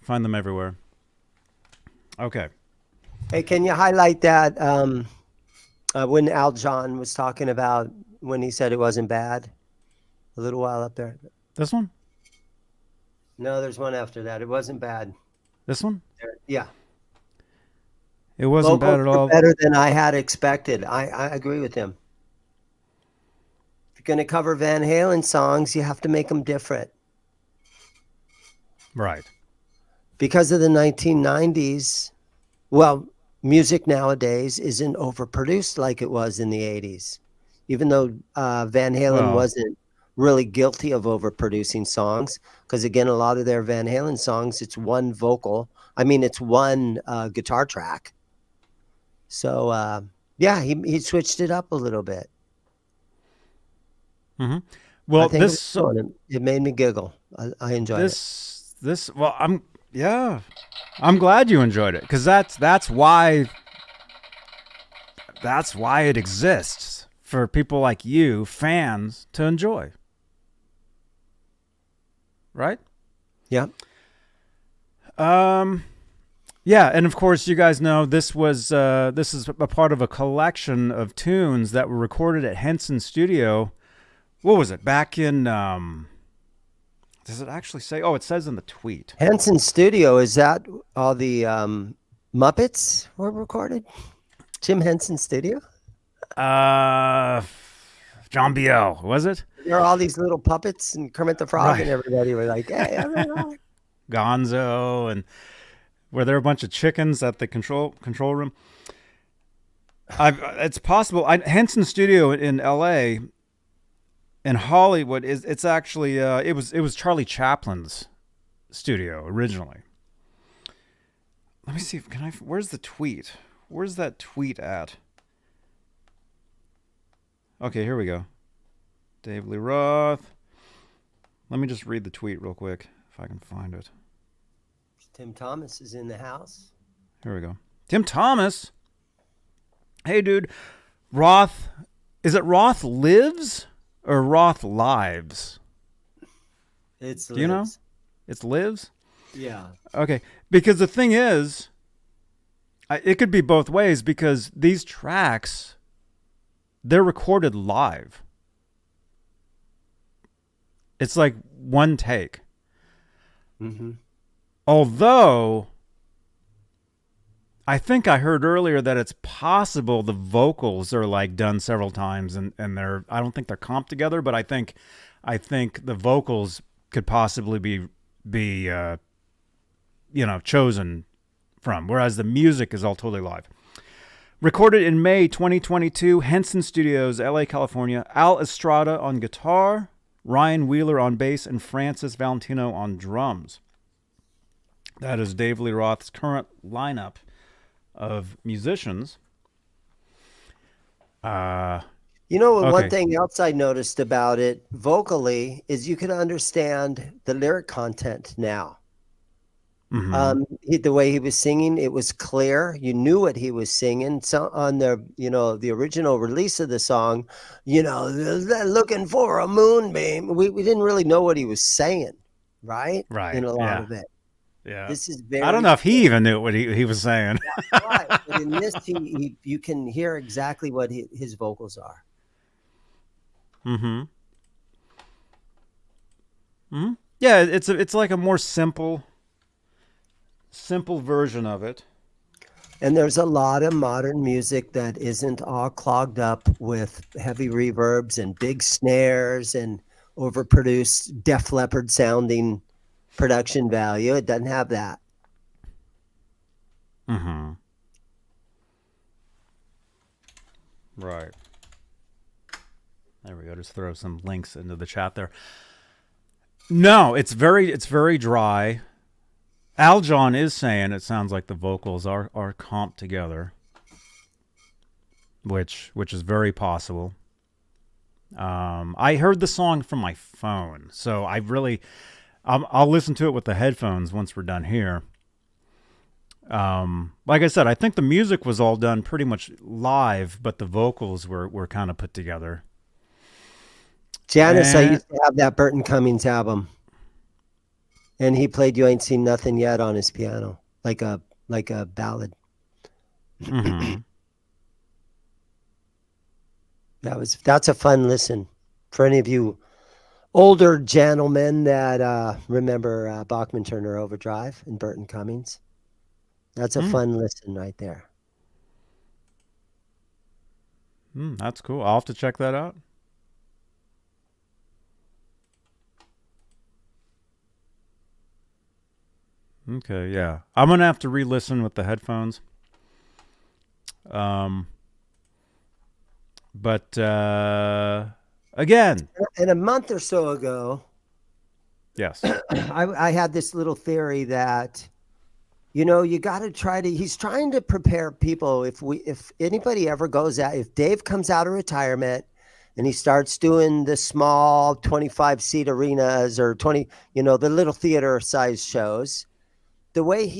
Find them everywhere. Okay. Hey, can you highlight that when Aljon was talking about when he said it wasn't bad? A little while up there. This one? No, there's one after that. It wasn't bad. This one? Yeah. It wasn't bad at all. Better than I had expected. I agree with him. If you're going to cover Van Halen songs, you have to make them different. Right. Because of the 1990s, well, music nowadays isn't overproduced like it was in the 80s. Even though Van Halen wasn't really guilty of overproducing songs, because again, a lot of their Van Halen songs, it's one vocal. I mean, it's one guitar track. So yeah, he switched it up a little bit. Mm-hmm. Well, it made me giggle. I enjoyed it. Well, I'm glad you enjoyed it, because that's why it exists, for people like you, fans, to enjoy. Right? Yeah. Yeah, and of course, you guys know this is a part of a collection of tunes that were recorded at Henson Studio. What was it? Back in does it actually say? Oh, it says in the tweet. Henson Studio, is that all the Muppets were recorded? Jim Henson Studio? John Biel, was it? There are all these little puppets and Kermit the Frog and everybody were like, hey, Gonzo, and were there a bunch of chickens at the control room? It's possible. Henson Studio in L.A. in Hollywood it's actually it was Charlie Chaplin's studio originally. Let me see. Where's the tweet? Where's that tweet at? Okay, here we go. Dave Lee Roth. Let me just read the tweet real quick if I can find it. Tim Thomas is in the house. Here we go. Tim Thomas. Hey, dude. Roth. Is it Roth Lives or Roth Lives? It's Do you know? It's Lives? Yeah. Okay. Because the thing is, it could be both ways because these tracks, they're recorded live. It's like one take. Mm-hmm. Although, I think I heard earlier that it's possible the vocals are like done several times and I don't think they're comped together, but I think the vocals could possibly be chosen from, whereas the music is all totally live. Recorded in May 2022, Henson Studios, LA, California. Al Estrada on guitar, Ryan Wheeler on bass, and Francis Valentino on drums. That is Dave Lee Roth's current lineup of musicians. One Okay. thing else I noticed about it vocally is you can understand the lyric content now. Mhm. The way he was singing, it was clear. You knew what he was singing. So on the original release of the song, they're looking for a moonbeam. We didn't really know what he was saying, right? Right. In a lot of it. Yeah. This is very. I don't know if he even knew what he was saying. Right. But in this, you can hear exactly what his vocals are. Mm-hmm. Mm-hmm. Yeah, it's like a more simple version of it. And there's a lot of modern music that isn't all clogged up with heavy reverbs and big snares and overproduced Def Leppard sounding production value. It doesn't have that. Mm-hmm. Right. There we go. Just throw some links into the chat there. No, it's very dry. Al John is saying it sounds like the vocals are comped together, which is very possible. I heard the song from my phone, so I'll listen to it with the headphones once we're done here. Like I said, I think the music was all done pretty much live, but the vocals were kind of put together. Janice, I used to have that Burton Cummings album. And he played "You Ain't Seen Nothing Yet" on his piano, like a ballad. Mm-hmm. That's a fun listen for any of you older gentlemen that remember Bachman Turner Overdrive and Burton Cummings. That's a fun listen right there. That's cool. I'll have to check that out. Okay, yeah. I'm going to have to re-listen with the headphones. But again. And a month or so ago, Yes. I had this little theory that, you got to he's trying to prepare people. If anybody ever goes out, if Dave comes out of retirement and he starts doing the small 25-seat arenas or 20, the little theater size shows, the way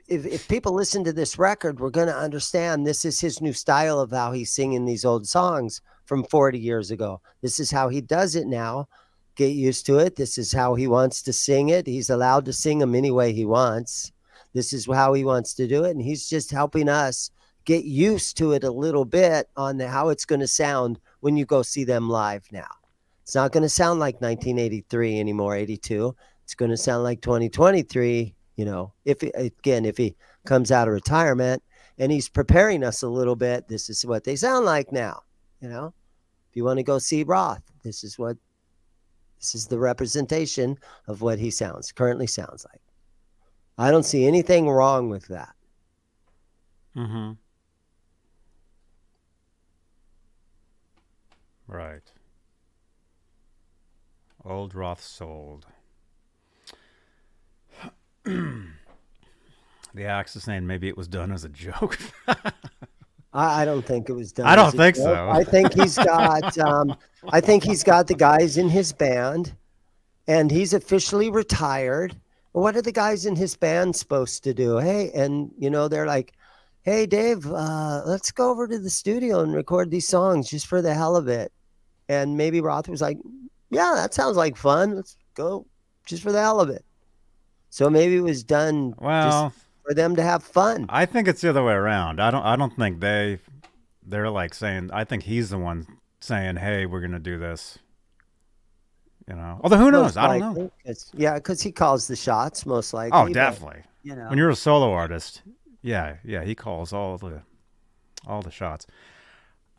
if people listen to this record, we're going to understand this is his new style of how he's singing these old songs from 40 years ago. This is how he does it now. Get used to it. This is how he wants to sing it. He's allowed to sing them any way he wants. This is how he wants to do it. And he's just helping us get used to it a little bit on how it's going to sound when you go see them live now. It's not going to sound like 1983 anymore, 82. It's going to sound like 2023, you know, if he comes out of retirement, and he's preparing us a little bit. This is what they sound like now, you know. If you want to go see Roth, this is the representation of what he currently sounds like. I don't see anything wrong with that. Mm-hmm. Right. Old Roth sold. The Axe is saying maybe it was done as a joke. I don't think it was done. I don't think so. I think he's got the guys in his band, and he's officially retired. What are the guys in his band supposed to do? Hey, and you know, they're like, hey, Dave, let's go over to the studio and record these songs just for the hell of it. And maybe Roth was like, yeah, that sounds like fun. Let's go just for the hell of it. So maybe it was done just for them to have fun. I think it's the other way around. I don't think they're like saying, I think he's the one saying, hey, we're going to do this. You know, although who knows? I don't know. Because he calls the shots most likely. Oh, definitely. But, you know, when you're a solo artist, yeah, he calls all the shots.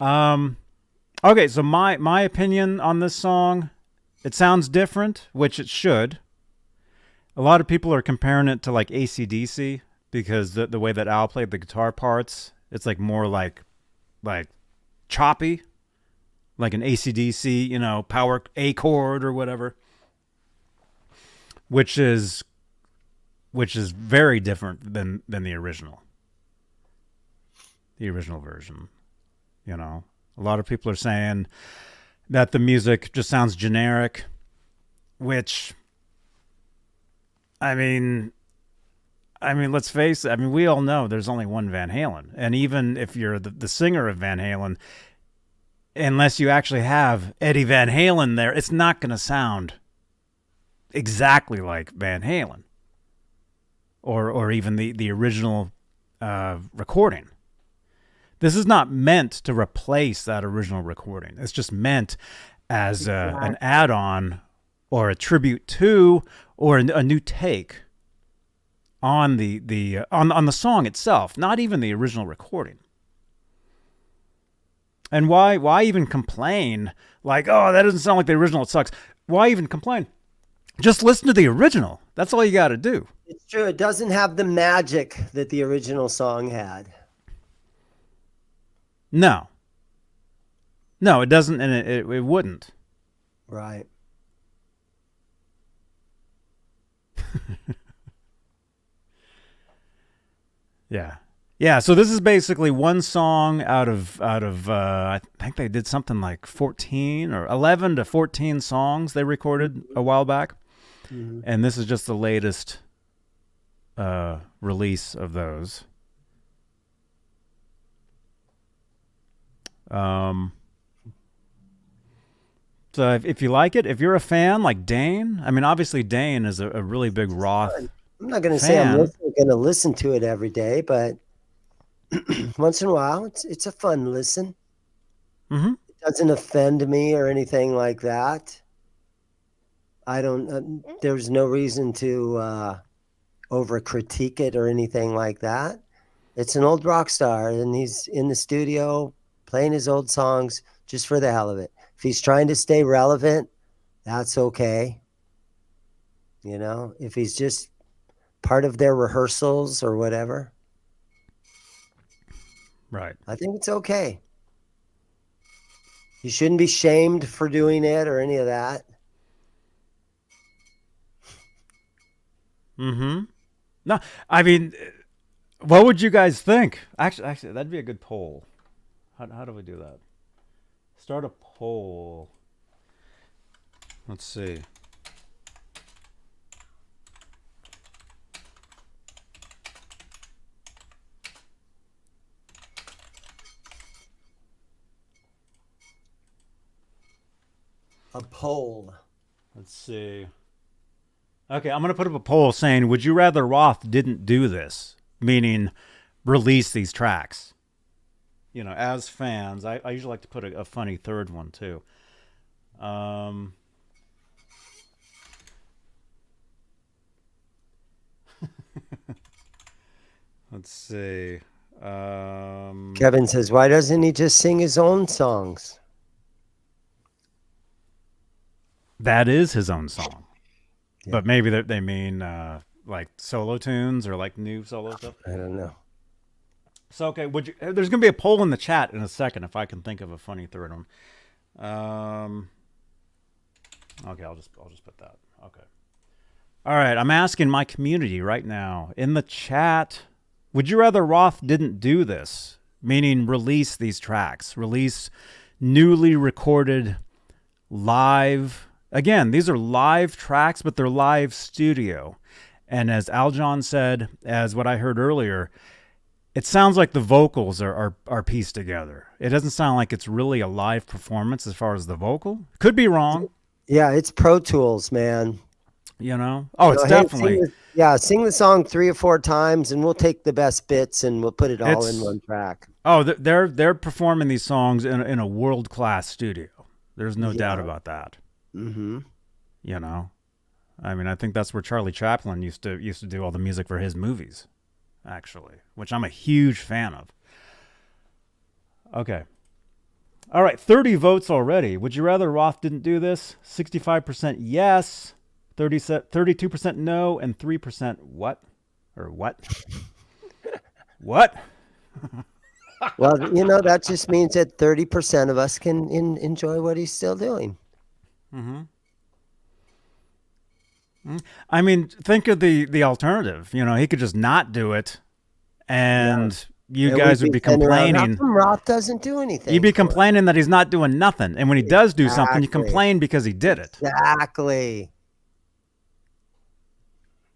Okay, so my opinion on this song, it sounds different, which it should. A lot of people are comparing it to like AC/DC because the way that Al played the guitar parts, it's like more like choppy, like an AC/DC, you know, power A chord or whatever, which is very different than the original version. You know, a lot of people are saying that the music just sounds generic, which, I mean, let's face it. I mean, we all know there's only one Van Halen. And even if you're the singer of Van Halen, unless you actually have Eddie Van Halen there, it's not going to sound exactly like Van Halen or even the original recording. This is not meant to replace that original recording. It's just meant as an add-on or a tribute to or a new take on the song itself, not even the original recording. And why even complain like, oh, that doesn't sound like the original, it sucks. Why even complain? Just listen to the original. That's all you got to do. It's true. It doesn't have the magic that the original song had. No, it doesn't, and it wouldn't. Right. Yeah. So this is basically one song out of I think they did something like 14 or 11 to 14 songs they recorded a while back, and this is just the latest release of those. So if you like it, if you're a fan like Dane, I mean, obviously Dane is a really big Roth. I'm not going to say I'm going to listen to it every day, but once in a while, it's a fun listen. Mm-hmm. It doesn't offend me or anything like that. I don't. There's no reason to over critique it or anything like that. It's an old rock star, and he's in the studio playing his old songs just for the hell of it. If he's trying to stay relevant, that's okay. You know, if he's just part of their rehearsals or whatever. Right. I think it's okay. You shouldn't be shamed for doing it or any of that. Mm-hmm. No, I mean, what would you guys think? Actually, that'd be a good poll. How do we do that? Start a poll. Let's see. A poll. Let's see. Okay, I'm going to put up a poll saying, would you rather Roth didn't do this? Meaning release these tracks. You know, as fans, I usually like to put a funny third one too. Let's see. Kevin says, why doesn't he just sing his own songs? That is his own song. Yeah. But maybe they mean like solo tunes or like new solo stuff. I don't know. So, okay, there's going to be a poll in the chat in a second if I can think of a funny third one. Okay, I'll just put that. Okay. All right, I'm asking my community right now in the chat, would you rather Roth didn't do this? Meaning release these tracks, release newly recorded live. Again, these are live tracks, but they're live studio. And as Aljon said, as what I heard earlier, it sounds like the vocals are pieced together. It doesn't sound like it's really a live performance as far as the vocal. Could be wrong. Yeah, it's Pro Tools, man. You know? Oh, it's Hey, definitely. sing the song 3 or 4 times, and we'll take the best bits and we'll put it all in one track. Oh, they're performing these songs in a world-class studio. There's no doubt about that. Mm-hmm. You know? I mean, I think that's where Charlie Chaplin used to do all the music for his movies, actually, which I'm a huge fan of. Okay. All right, 30 votes already. Would you rather Roth didn't do this? 65% yes, 32% no, and 3% what? Or what? What? Well, you know, that just means that 30% of us can enjoy what he's still doing. Mm-hmm. I mean, think of the alternative. You know, he could just not do it, and you guys would be complaining. How come Roth doesn't do anything? You'd be complaining that he's not doing nothing, and when he does do something, you complain because he did it. Exactly.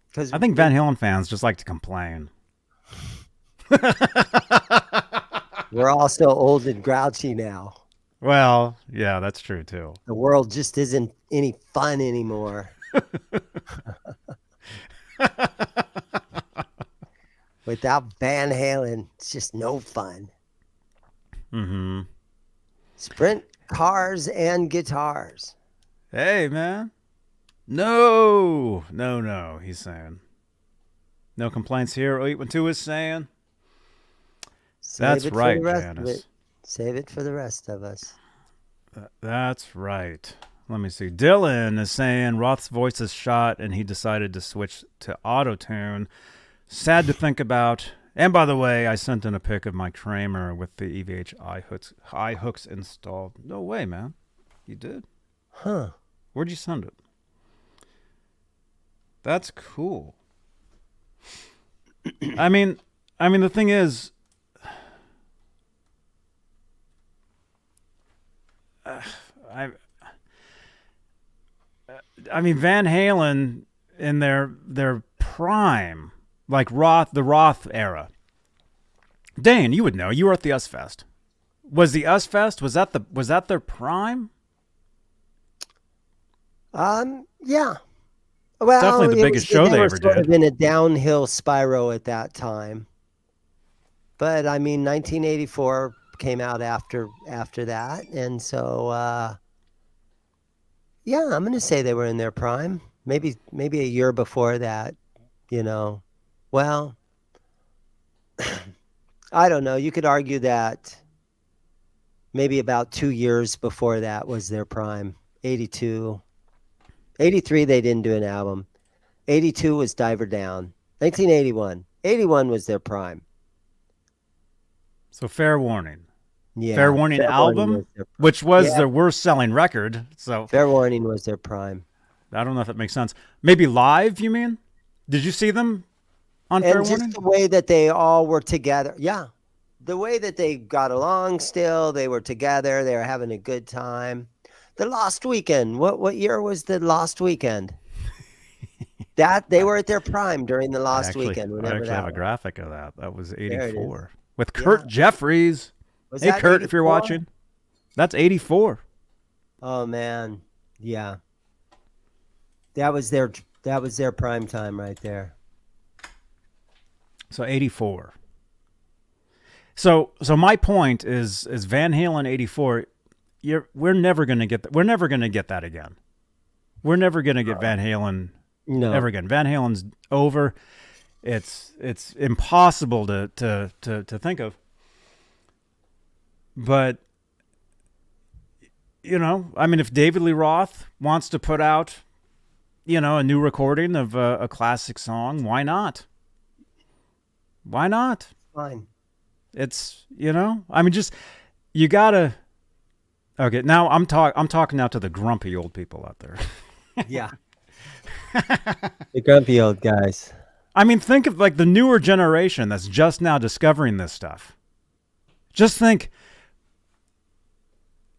Because I think Van Halen fans just like to complain. we're all so old and grouchy now. Well, yeah, that's true too. The world just isn't any fun anymore. Without Van Halen, it's just no fun. Mm-hmm. Sprint cars and guitars. Hey, man. No, he's saying. No complaints here. 812 is saying. That's right, Janice. Save it for the rest of us. That's right. Let me see. Dylan is saying Roth's voice is shot and he decided to switch to auto-tune. Sad to think about. And by the way, I sent in a pic of my Kramer with the EVH eye hooks installed. No way, man. You did? Huh. Where'd you send it? That's cool. I mean, the thing is, I mean, Van Halen in their prime, like the Roth era. Dane, you would know. You were at the US Fest. Was the US Fest? Was that their prime? Yeah. Well, definitely the biggest show they ever sort did. Of in a downhill spiral at that time. But I mean, 1984 came out after that, and so yeah, I'm going to say they were in their prime. Maybe a year before that, you know. Well, I don't know. You could argue that maybe about 2 years before that was their prime. 82. 83, they didn't do an album. 82 was Diver Down. 1981. 81 was their prime. So Fair Warning. Yeah. Fair Warning album, which was their worst selling record. So Fair Warning was their prime. I don't know if that makes sense. Maybe live, you mean? Did you see them on Fair Warning? And just the way that they all were together. Yeah. The way that they got along still, they were together, they were having a good time. The Lost Weekend. What year was the Lost Weekend? That they were at their prime during the Lost Weekend. I actually have a graphic of that. That was 84 with Yeah. Kurt Jeffries. Hey, Kurt, 84? If you're watching, that's 84. Oh man, yeah. That was their That was their prime time right there. So 84. So my point is Van Halen 84. We're never gonna get that. We're never gonna get that again. We're never gonna get Van Halen ever again. Van Halen's over. It's impossible to think of. But I mean, if David Lee Roth wants to put out, a new recording of a classic song, why not? Why not? Fine. It's I mean, just you gotta. Okay, now I'm talking now to the grumpy old people out there. Yeah. The grumpy old guys. I mean, think of like the newer generation that's just now discovering this stuff. Just think.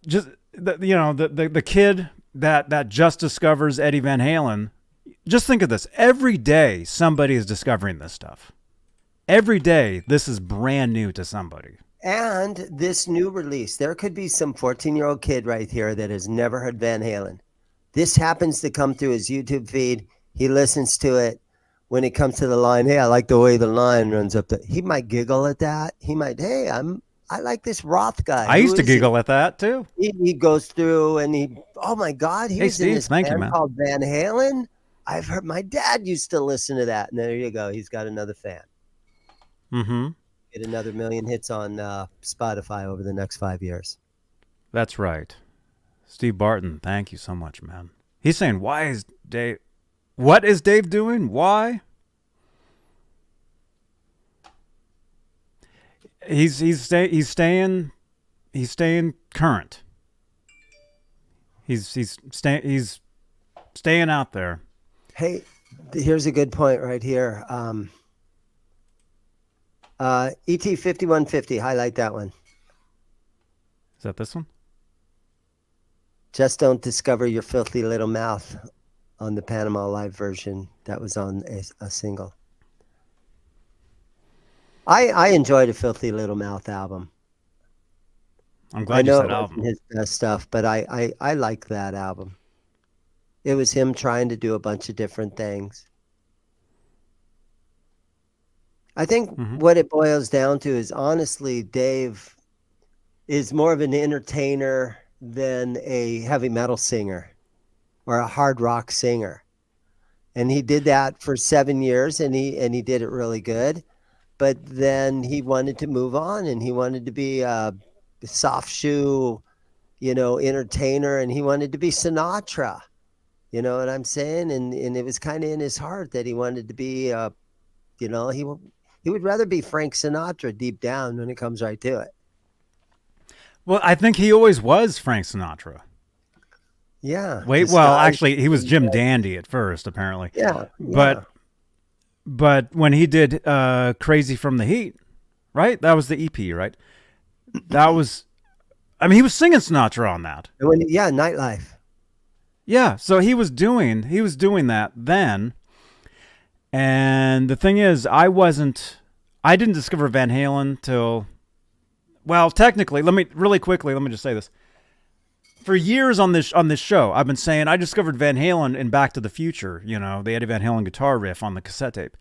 The kid that just discovers Eddie Van Halen. Just think of this. Every day somebody is discovering this stuff. Every day this is brand new to somebody. And this new release, there could be some 14-year-old kid right here that has never heard Van Halen. This happens to come through his YouTube feed. He listens to it. When it comes to the line, hey, I like the way the line runs up. He might giggle at that. He might, hey, I like this Roth guy. I used to giggle at that too. He goes through and oh my God, he was in this band called Van Halen. I've heard my dad used to listen to that. And there you go. He's got another fan. Mm-hmm. Get another million hits on Spotify over the next 5 years. That's right. Steve Barton, thank you so much, man. He's saying, why is Dave... What is Dave doing? Why? He's staying current. He's staying out there. Hey, here's a good point right here. ET 5150, highlight that one. Is that this one? Just don't discover your filthy little mouth on the Panama Live version. That was on a single. I enjoyed a Filthy Little Mouth album. I'm glad you said album. His best stuff, but I like that album. It was him trying to do a bunch of different things. I think what it boils down to is, honestly, Dave is more of an entertainer than a heavy metal singer or a hard rock singer. And he did that for 7 years, and he did it really good. But then he wanted to move on, and he wanted to be a soft shoe, entertainer, and he wanted to be Sinatra. You know what I'm saying? And it was kind of in his heart that he wanted to be, he would rather be Frank Sinatra deep down when it comes right to it. Well, I think he always was Frank Sinatra. Yeah. Actually, he was Jim Dandy at first, apparently. Yeah. But when he did Crazy from the Heat, right? That was the EP, right? That was, he was singing Sinatra on that. Nightlife. Yeah, so he was doing that then. And the thing is, I didn't discover Van Halen till, well, technically, let me just say this. For years on this show, I've been saying I discovered Van Halen in Back to the Future, the Eddie Van Halen guitar riff on the cassette tape.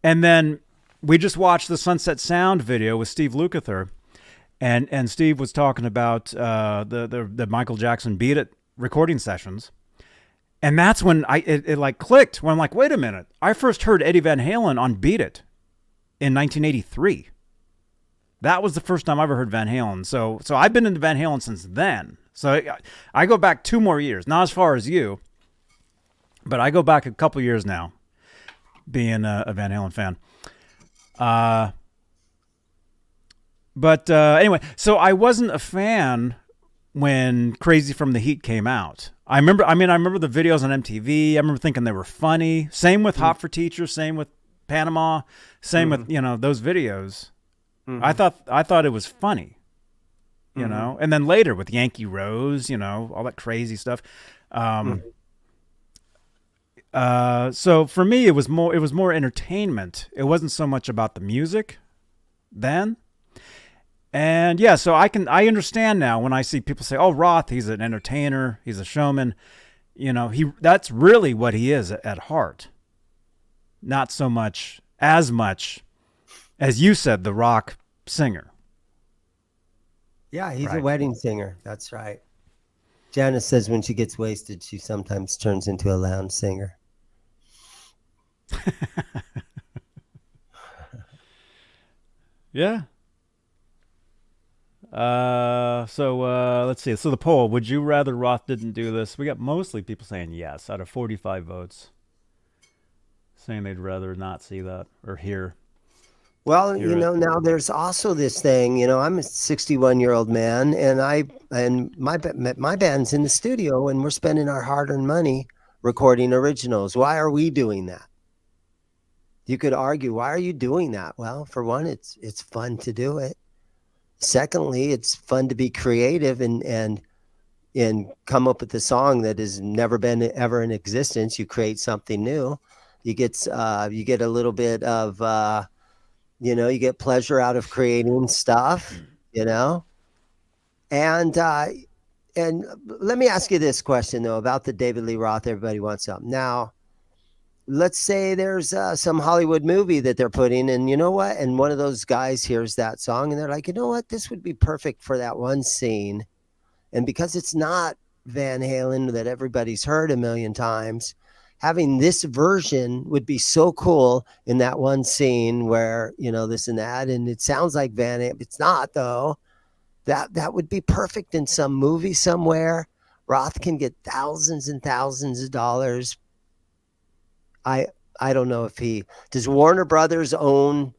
And then we just watched the Sunset Sound video with Steve Lukather, and Steve was talking about the Michael Jackson Beat It recording sessions. And that's when it like clicked, when I'm like, wait a minute, I first heard Eddie Van Halen on Beat It in 1983. That was the first time I ever heard Van Halen. So I've been into Van Halen since then. So I go back 2 more years, not as far as you, but I go back a couple years now, being a Van Halen fan. But anyway, so I wasn't a fan when Crazy from the Heat came out. I remember the videos on MTV. I remember thinking they were funny. Same with Hot for Teachers. Same with Panama. Same with those videos. I thought it was funny. And then later with Yankee Rose, all that crazy stuff. So for me, it was more entertainment. It wasn't so much about the music then. And yeah, so I understand now when I see people say, "Oh, Roth, he's an entertainer, he's a showman." That's really what he is at heart. not so much as you said, the rock singer. Yeah, he's a Right. wedding singer. That's right. Janice says when she gets wasted, she sometimes turns into a lounge singer. Yeah. Let's see. So the poll, would you rather Roth didn't do this? We got mostly people saying yes out of 45 votes, saying they'd rather not see that or hear. Well, Hear it. now there's also this thing, I'm a 61-year-old man and my band's in the studio and we're spending our hard-earned money recording originals. Why are we doing that? You could argue, why are you doing that? Well, for one, it's fun to do it. Secondly, it's fun to be creative and come up with a song that has never been ever in existence. You create something new. You get a little bit of you get pleasure out of creating stuff, and let me ask you this question though about the David Lee Roth. Everybody wants something. Now, let's say there's some Hollywood movie that they're putting, and you know what? And one of those guys hears that song, and they're like, you know what? This would be perfect for that one scene. And because it's not Van Halen that everybody's heard a million times, having this version would be so cool in that one scene where, this and that. And it sounds like Van Halen. It's not, though. That would be perfect in some movie somewhere. Roth can get thousands and thousands of dollars. I don't know if does Warner Brothers own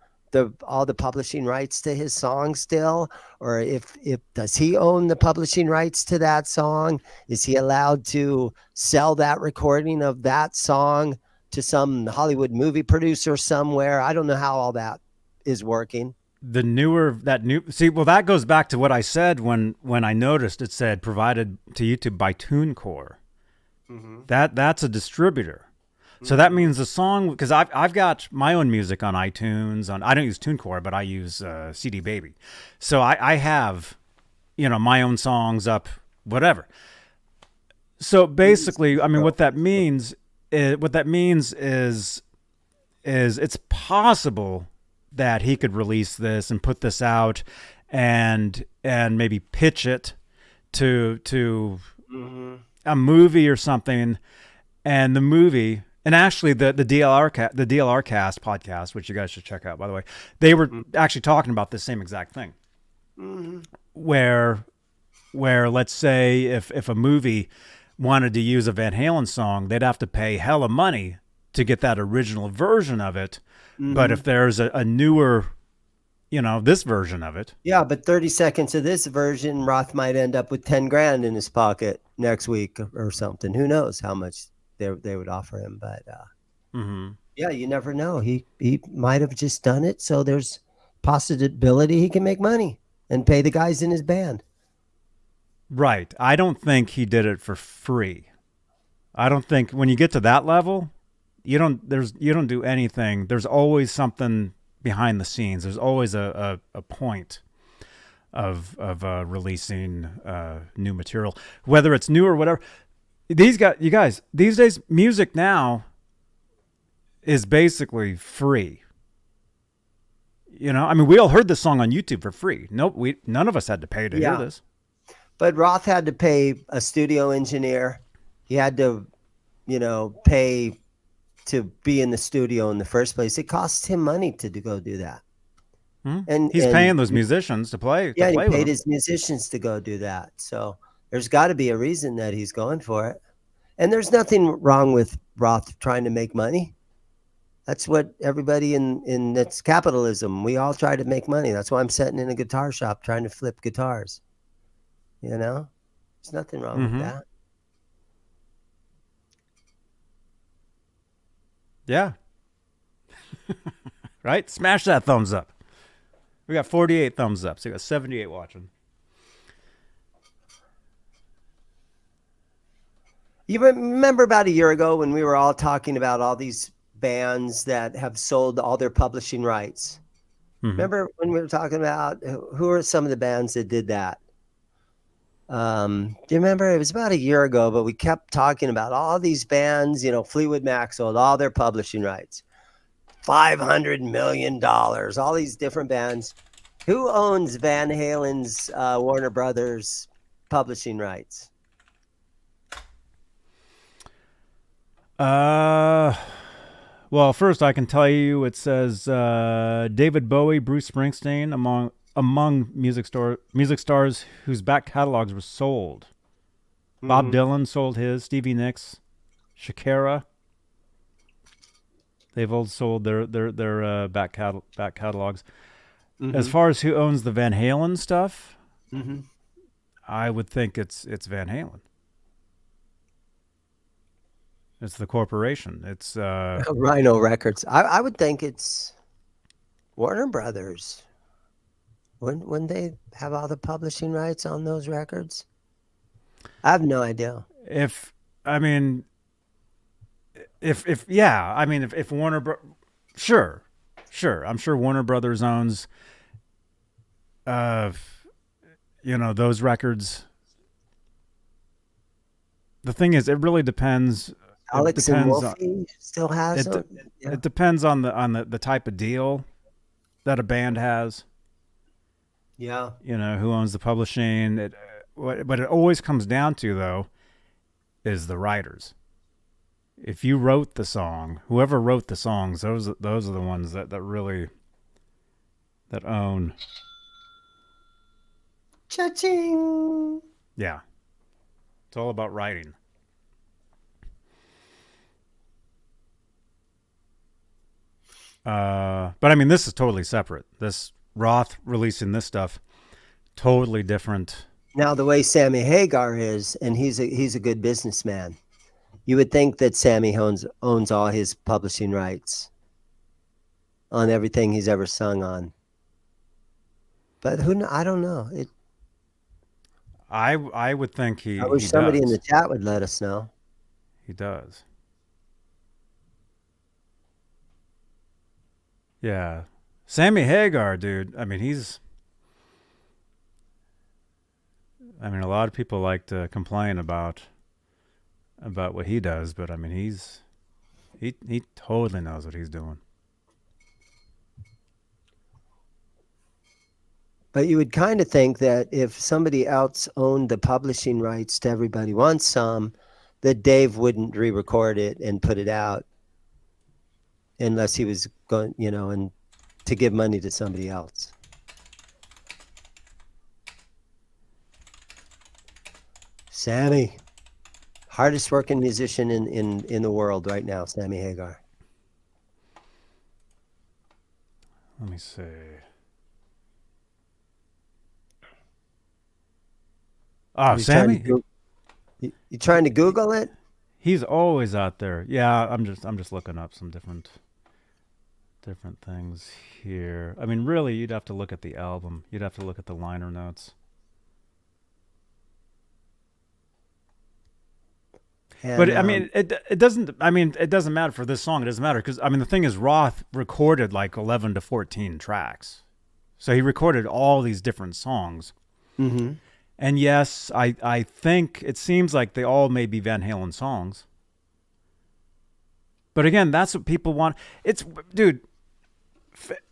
all the publishing rights to his song still, or if does he own the publishing rights to that song? Is he allowed to sell that recording of that song to some Hollywood movie producer somewhere? I don't know how all that is working. That goes back to what I said when I noticed it said provided to YouTube by TuneCore. Mm-hmm. That's a distributor. So that means the song, because I've got my own music on iTunes. I don't use TuneCore, but I use CD Baby. So I have, my own songs up, whatever. So basically, I mean, what that means is it's possible that he could release this and put this out, and maybe pitch it to mm-hmm. a movie or something, and the movie. And actually, the DLR Cast podcast, which you guys should check out, by the way, they were actually talking about this same exact thing, mm-hmm. where let's say if a movie wanted to use a Van Halen song, they'd have to pay hella money to get that original version of it. Mm-hmm. But if there's a newer, this version of it, yeah, but 30 seconds of this version, Roth might end up with 10 grand in his pocket next week or something. Who knows how much they would offer him, but mm-hmm. yeah, you never know. He might have just done it, so there's possibility he can make money and pay the guys in his band. Right. I don't think he did it for free. I don't think when you get to that level, you don't do anything. There's always something behind the scenes. There's always a point of releasing new material, whether it's new or whatever. You guys, these days, music now is basically free. I mean, we all heard this song on YouTube for free. None of us had to pay to hear this. But Roth had to pay a studio engineer. He had to, pay to be in the studio in the first place. It costs him money to go do that. And he's paying those musicians to play. Yeah, he paid his musicians to go do that. So there's got to be a reason that he's going for it. And there's nothing wrong with Roth trying to make money. That's what everybody that's capitalism. We all try to make money. That's why I'm sitting in a guitar shop trying to flip guitars. There's nothing wrong mm-hmm. with that. Yeah. Right? Smash that thumbs up. We got 48 thumbs up, so we got 78 watching. You remember about a year ago when we were all talking about all these bands that have sold all their publishing rights? Mm-hmm. Remember when we were talking about who are some of the bands that did that? Do you remember? It was about a year ago, but we kept talking about all these bands. Fleetwood Mac sold all their publishing rights. $500 million. All these different bands. Who owns Van Halen's Warner Brothers publishing rights? Well, first I can tell you it says David Bowie, Bruce Springsteen among music stars whose back catalogs were sold. Bob Dylan sold his. Stevie Nicks, Shakira. They've all sold their back catalogs. As far as who owns the Van Halen stuff, I would think it's Van Halen. It's the corporation. It's Rhino Records. I would think it's Warner Brothers. Wouldn't they have all the publishing rights on those records? I have no idea. If Warner sure, I'm sure Warner Brothers owns those records. The thing is, it really depends. Alex and Wolfie still has them. It depends on the type of deal that a band has. Yeah. Who owns the publishing. What it always comes down to, though, is the writers. If you wrote the song, whoever wrote the songs, those are the ones that really own. Cha-ching. Yeah. It's all about writing. But I mean, this is totally separate. This Roth releasing this stuff, totally different. Now, the way Sammy Hagar is, and he's a good businessman, you would think that Sammy owns all his publishing rights on everything he's ever sung on. But I don't know. I would think he. I wish somebody in the chat would let us know. He does. Yeah, Sammy Hagar, dude. I mean, a lot of people like to complain about what he does, but I mean, he totally knows what he's doing. But you would kind of think that if somebody else owned the publishing rights to Everybody Wants Some, that Dave wouldn't re-record it and put it out unless he was going, and to give money to somebody else. Sammy, hardest working musician in the world right now, Sammy Hagar. Let me see. Oh, Sammy. You trying to Google it? He's always out there. Yeah, I'm just looking up some different things here. I mean, really, you'd have to look at the album. You'd have to look at the liner notes. And, but I mean, it doesn't. I mean, it doesn't matter for this song. It doesn't matter because I mean, the thing is, Roth recorded like 11 to 14 tracks, so he recorded all these different songs. Mm-hmm. And yes, I think it seems like they all may be Van Halen songs. But again, that's what people want. Dude,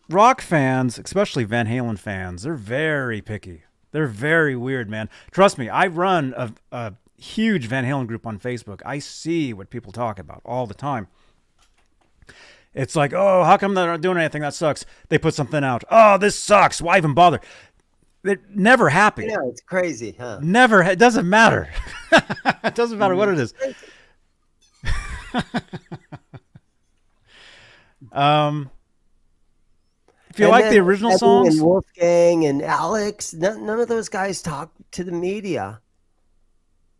rock fans, especially Van Halen fans, they're very picky. They're very weird, man. Trust me, I run a huge Van Halen group on Facebook. I see what people talk about all the time. It's like, oh, how come they're not doing anything? That sucks. They put something out. Oh, this sucks. Why even bother? They're never happy. Yeah, it's crazy, huh? Never. It doesn't matter. It doesn't matter what it is. If you like the original songs, and Wolfgang and Alex, none of those guys talk to the media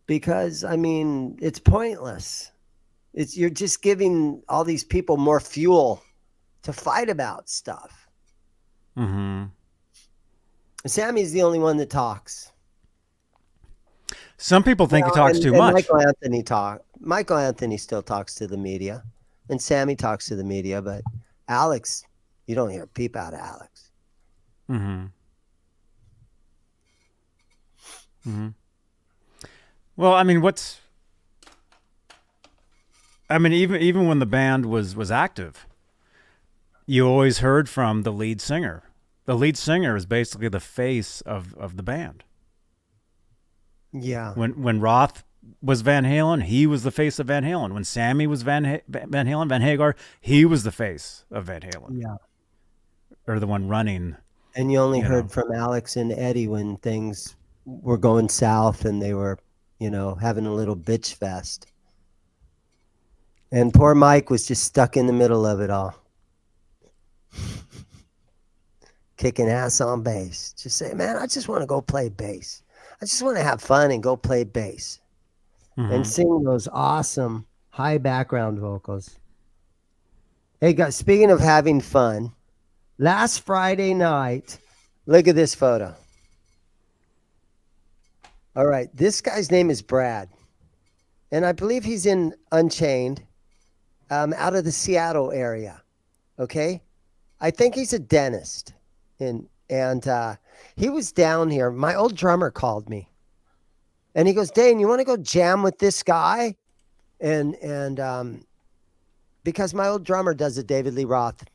because I mean it's pointless. You're just giving all these people more fuel to fight about stuff. Mm-hmm. Sammy's the only one that talks. Some people think he talks too much. Michael Anthony still talks to the media, and Sammy talks to the media, but Alex, you don't hear a peep out of Alex. Mm-hmm. Mm-hmm. Well, I mean, even when the band was active, you always heard from the lead singer. The lead singer is basically the face of the band. Yeah. When Roth was Van Halen, he was the face of Van Halen. When Sammy was Van Halen, Van Hagar, he was the face of Van Halen. Yeah. Or the one running. And you only heard from Alex and Eddie when things were going south and they were, having a little bitch fest. And poor Mike was just stuck in the middle of it all. Kicking ass on bass. Just say, man, I just want to go play bass. I just want to have fun and go play bass. And sing those awesome high background vocals. Hey, guys, speaking of having fun, last Friday night, look at this photo. All right, this guy's name is Brad. And I believe he's in Unchained, out of the Seattle area. Okay? I think he's a dentist. And he was down here. My old drummer called me. And he goes, Dane, you want to go jam with this guy? And because my old drummer does a David Lee Roth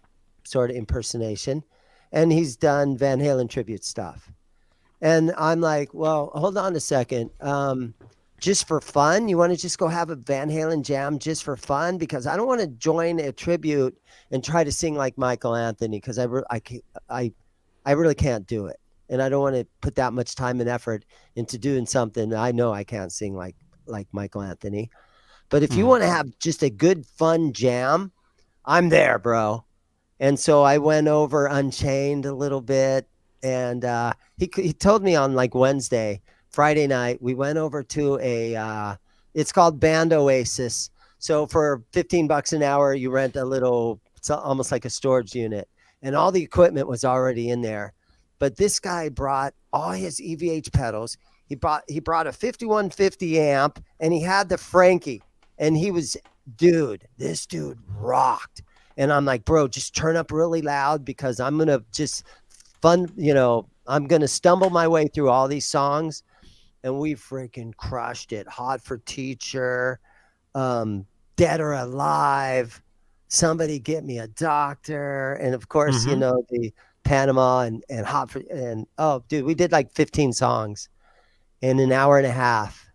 sort of impersonation, and he's done Van Halen tribute stuff. And I'm like, well, hold on a second. Just for fun? You want to just go have a Van Halen jam just for fun? Because I don't want to join a tribute and try to sing like Michael Anthony, because I really can't do it. And I don't want to put that much time and effort into doing something I know I can't sing like Michael Anthony. But if you want to have just a good, fun jam, I'm there, bro. And so I went over Unchained a little bit. And he told me on like Friday night, we went over to it's called Band Oasis. So for $15 an hour, you rent it's almost like a storage unit. And all the equipment was already in there. But this guy brought all his EVH pedals. He brought a 5150 amp, and he had the Frankie. And this dude rocked. And I'm like, bro, just turn up really loud, because I'm going to just I'm going to stumble my way through all these songs. And we freaking crushed it. Hot for Teacher, Dead or Alive, Somebody Get Me a Doctor. And of course, the Panama and Hot for, and oh, dude, we did like 15 songs in an hour and a half.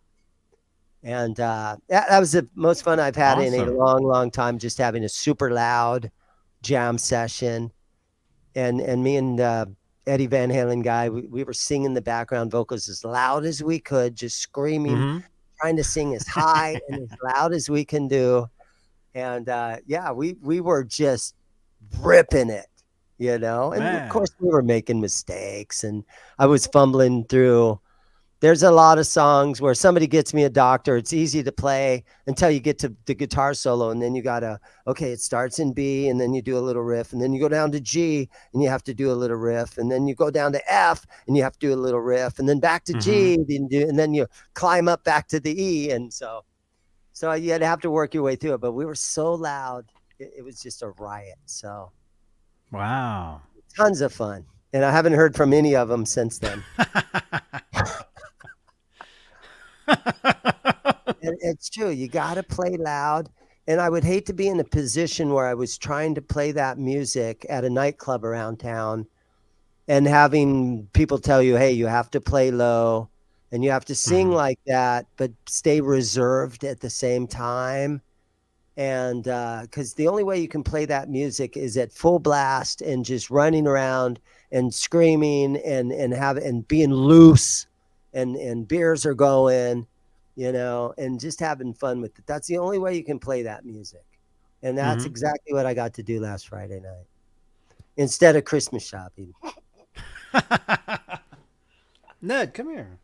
And that was the most fun I've had in a long, long time, just having a super loud jam session. And me and Eddie Van Halen guy, we were singing the background vocals as loud as we could, just screaming, trying to sing as high and as loud as we can do. And we were just ripping it, And of course we were making mistakes, and I was fumbling through. There's a lot of songs where Somebody Gets Me a Doctor. It's easy to play until you get to the guitar solo. And then you it starts in B, and then you do a little riff, and then you go down to G and you have to do a little riff. And then you go down to F and you have to do a little riff, and then back to G, and then you climb up back to the E. And so you had to have to work your way through it, but we were so loud. It was just a riot. So, wow. Tons of fun. And I haven't heard from any of them since then. And it's true. You got to play loud. And I would hate to be in a position where I was trying to play that music at a nightclub around town and having people tell you, hey, you have to play low and you have to sing like that, but stay reserved at the same time. And because the only way you can play that music is at full blast and just running around and screaming and being loose, and beers are going, and just having fun with it. That's the only way you can play that music. And that's exactly what I got to do last Friday night instead of Christmas shopping. Ned, come here.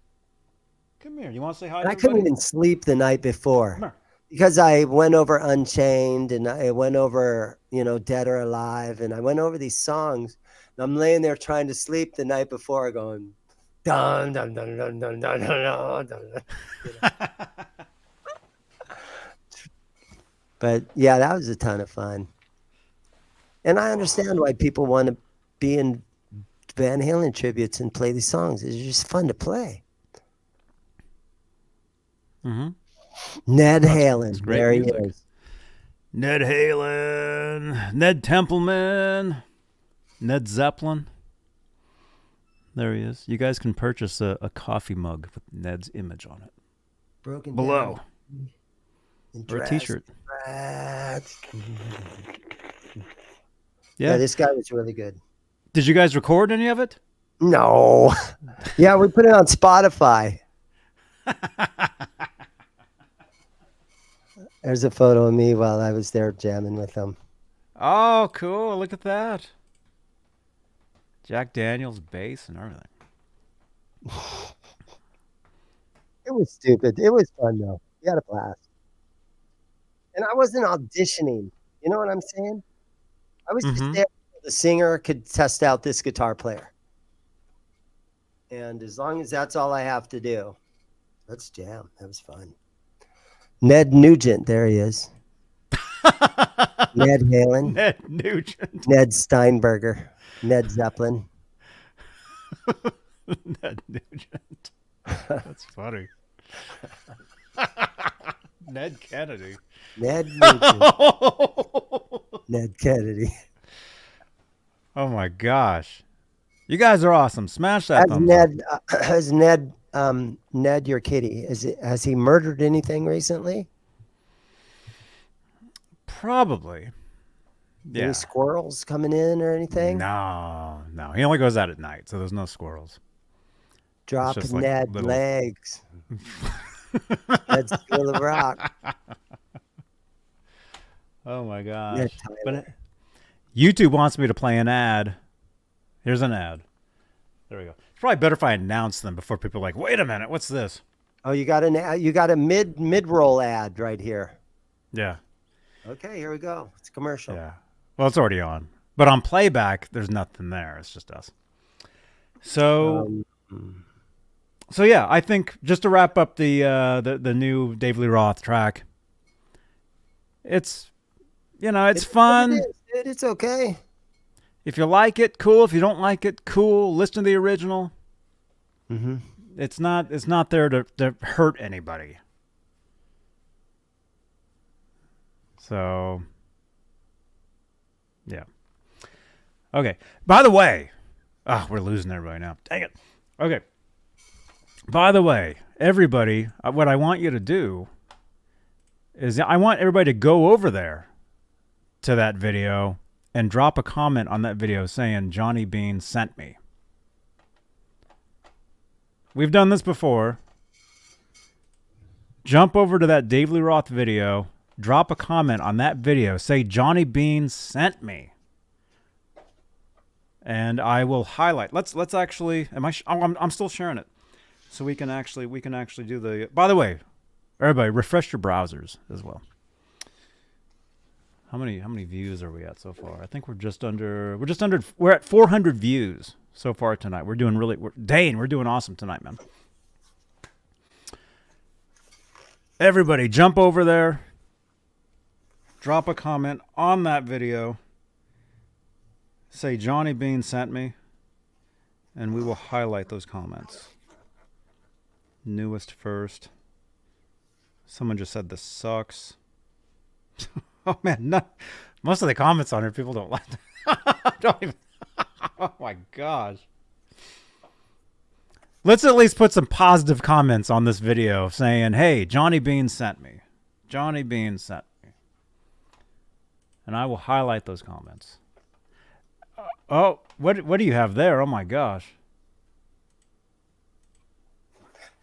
Come here. You want to say hi to I couldn't even sleep the night before because I went over Unchained and I went over, Dead or Alive, and I went over these songs. And I'm laying there trying to sleep the night before going, dun, dun, dun, dun, dun, dun, dun, dun, dun. But yeah, that was a ton of fun. And I understand why people want to be in Van Halen tributes and play these songs. It's just fun to play. Ned Halen, there he is. Ned Halen, Ned Templeman, Ned Zeppelin. There he is. You guys can purchase a coffee mug with Ned's image on it. Broken Below. down. Or a t-shirt. Yeah, Yeah. this guy was really good. Did you guys record any of it? No. Yeah, we put it on Spotify. There's a photo of me while I was there jamming with them. Oh, cool. Look at that. Jack Daniels bass and everything. It was stupid. It was fun, though. We had a blast. And I wasn't auditioning. You know what I'm saying? I was just there so the singer could test out this guitar player. And as long as that's all I have to do, let's jam. That was fun. Ned Nugent, there he is. Ned Halen. Ned Nugent. Ned Steinberger. Ned Zeppelin. Ned Nugent. That's funny. Ned Kennedy. Ned Nugent. Ned Kennedy. Oh my gosh. You guys are awesome. Smash that thumbs up. Has Ned your kitty? Has he murdered anything recently? Probably. Yeah. Any squirrels coming in or anything? No. He only goes out at night, so there's no squirrels. Drop just like Ned little- legs. That's School of Rock. Oh my gosh. Ned But Tyler. YouTube wants me to play an ad. Here's an ad. There we go. It's probably better if I announce them before people are like, wait a minute, what's this? Oh, you got a mid-roll ad right here. Yeah. Okay, here we go. It's a commercial. Yeah. Well, it's already on. But on playback, there's nothing there. It's just us. So yeah, I think just to wrap up the new Dave Lee Roth track, it's fun. It's okay. If you like it, cool. If you don't like it, cool. Listen to the original. Mm-hmm. It's not there to hurt anybody. So, yeah. Okay. By the way, we're losing everybody now. Dang it. Okay. By the way, everybody, what I want you to do is I want everybody to go over there to that video and drop a comment on that video saying Johnny Beane sent me. We've done this before. Jump over to that Dave Lee Roth video. Drop a comment on that video. Say Johnny Beane sent me, and I will highlight. Let's actually. I'm still sharing it, so we can actually do the. By the way, everybody, refresh your browsers as well. How many views are we at so far? I think we're at 400 views so far tonight. We're doing Dane, we're doing awesome tonight, man. Everybody, jump over there. Drop a comment on that video. Say Johnny Beane sent me, and we will highlight those comments. Newest first. Someone just said this sucks. Oh man, most of the comments on here people don't like. Don't even. Oh my gosh. Let's at least put some positive comments on this video saying, "Hey, Johnny Beane sent me. Johnny Beane sent me." And I will highlight those comments. Oh, what do you have there? Oh my gosh.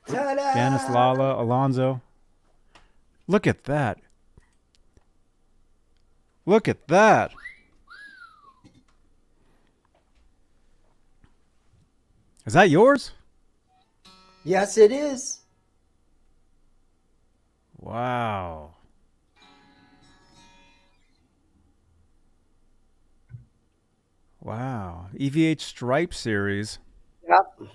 Ta-da! Janice, Lala, Alonzo. Look at that. Look at that. Is that yours? Yes, it is. Wow. Wow. EVH Stripe series. Yep.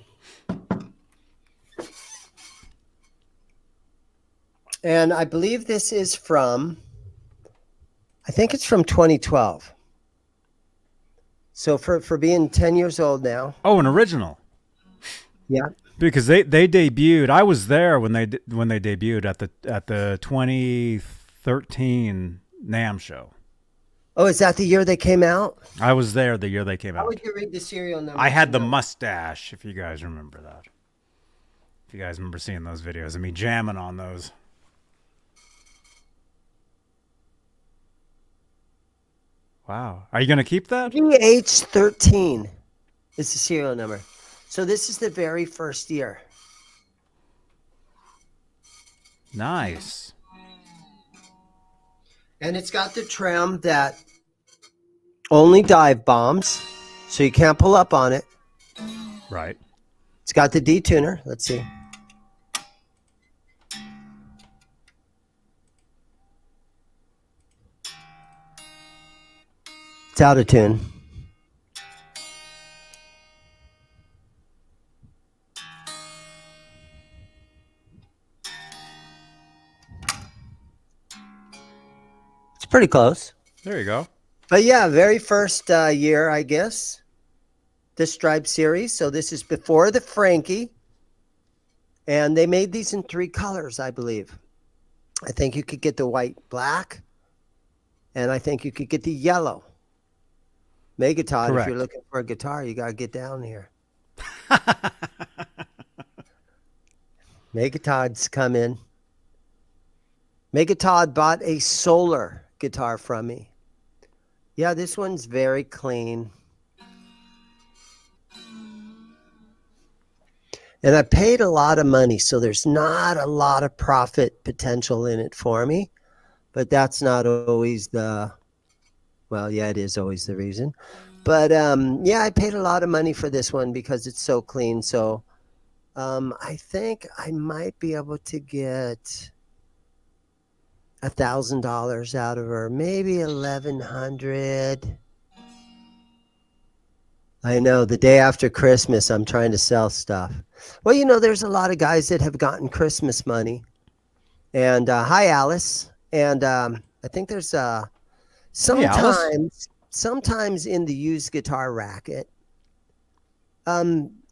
And I believe this is I think it's from 2012. So for being 10 years old now. Oh, an original. Yeah. Because they debuted. I was there when they debuted at the 2013 NAMM show. Oh, is that the year they came out? I was there the year they came How out. would you read the serial number? I had the to know? mustache, if you guys remember that. If you guys remember seeing those videos of me jamming on those. Wow. Are you going to keep that? GH13 is the serial number. So this is the very first year. Nice. And it's got the Trem that only dive bombs, so you can't pull up on it. Right. It's got the detuner. Let's see. It's out of tune. It's pretty close. There you go. But yeah, very first year, I guess. The Stripe series. So this is before the Frankie. And they made these in 3 colors, I believe. I think you could get the white black. And I think you could get the yellow. Megatod, if Correct. you're looking for a guitar, you got to get down here. Megatod's come in. Megatod bought a solar guitar from me. Yeah, this one's very clean. And I paid a lot of money, so there's not a lot of profit potential in it for me. But that's not always the... Well, yeah, it is always the reason. But, yeah, I paid a lot of money for this one because it's so clean. So I think I might be able to get $1,000 out of her. Maybe $1,100. I know, the day after Christmas, I'm trying to sell stuff. Well, you know, there's a lot of guys that have gotten Christmas money. And hi, Alice. And I think there's sometimes in the used guitar racket,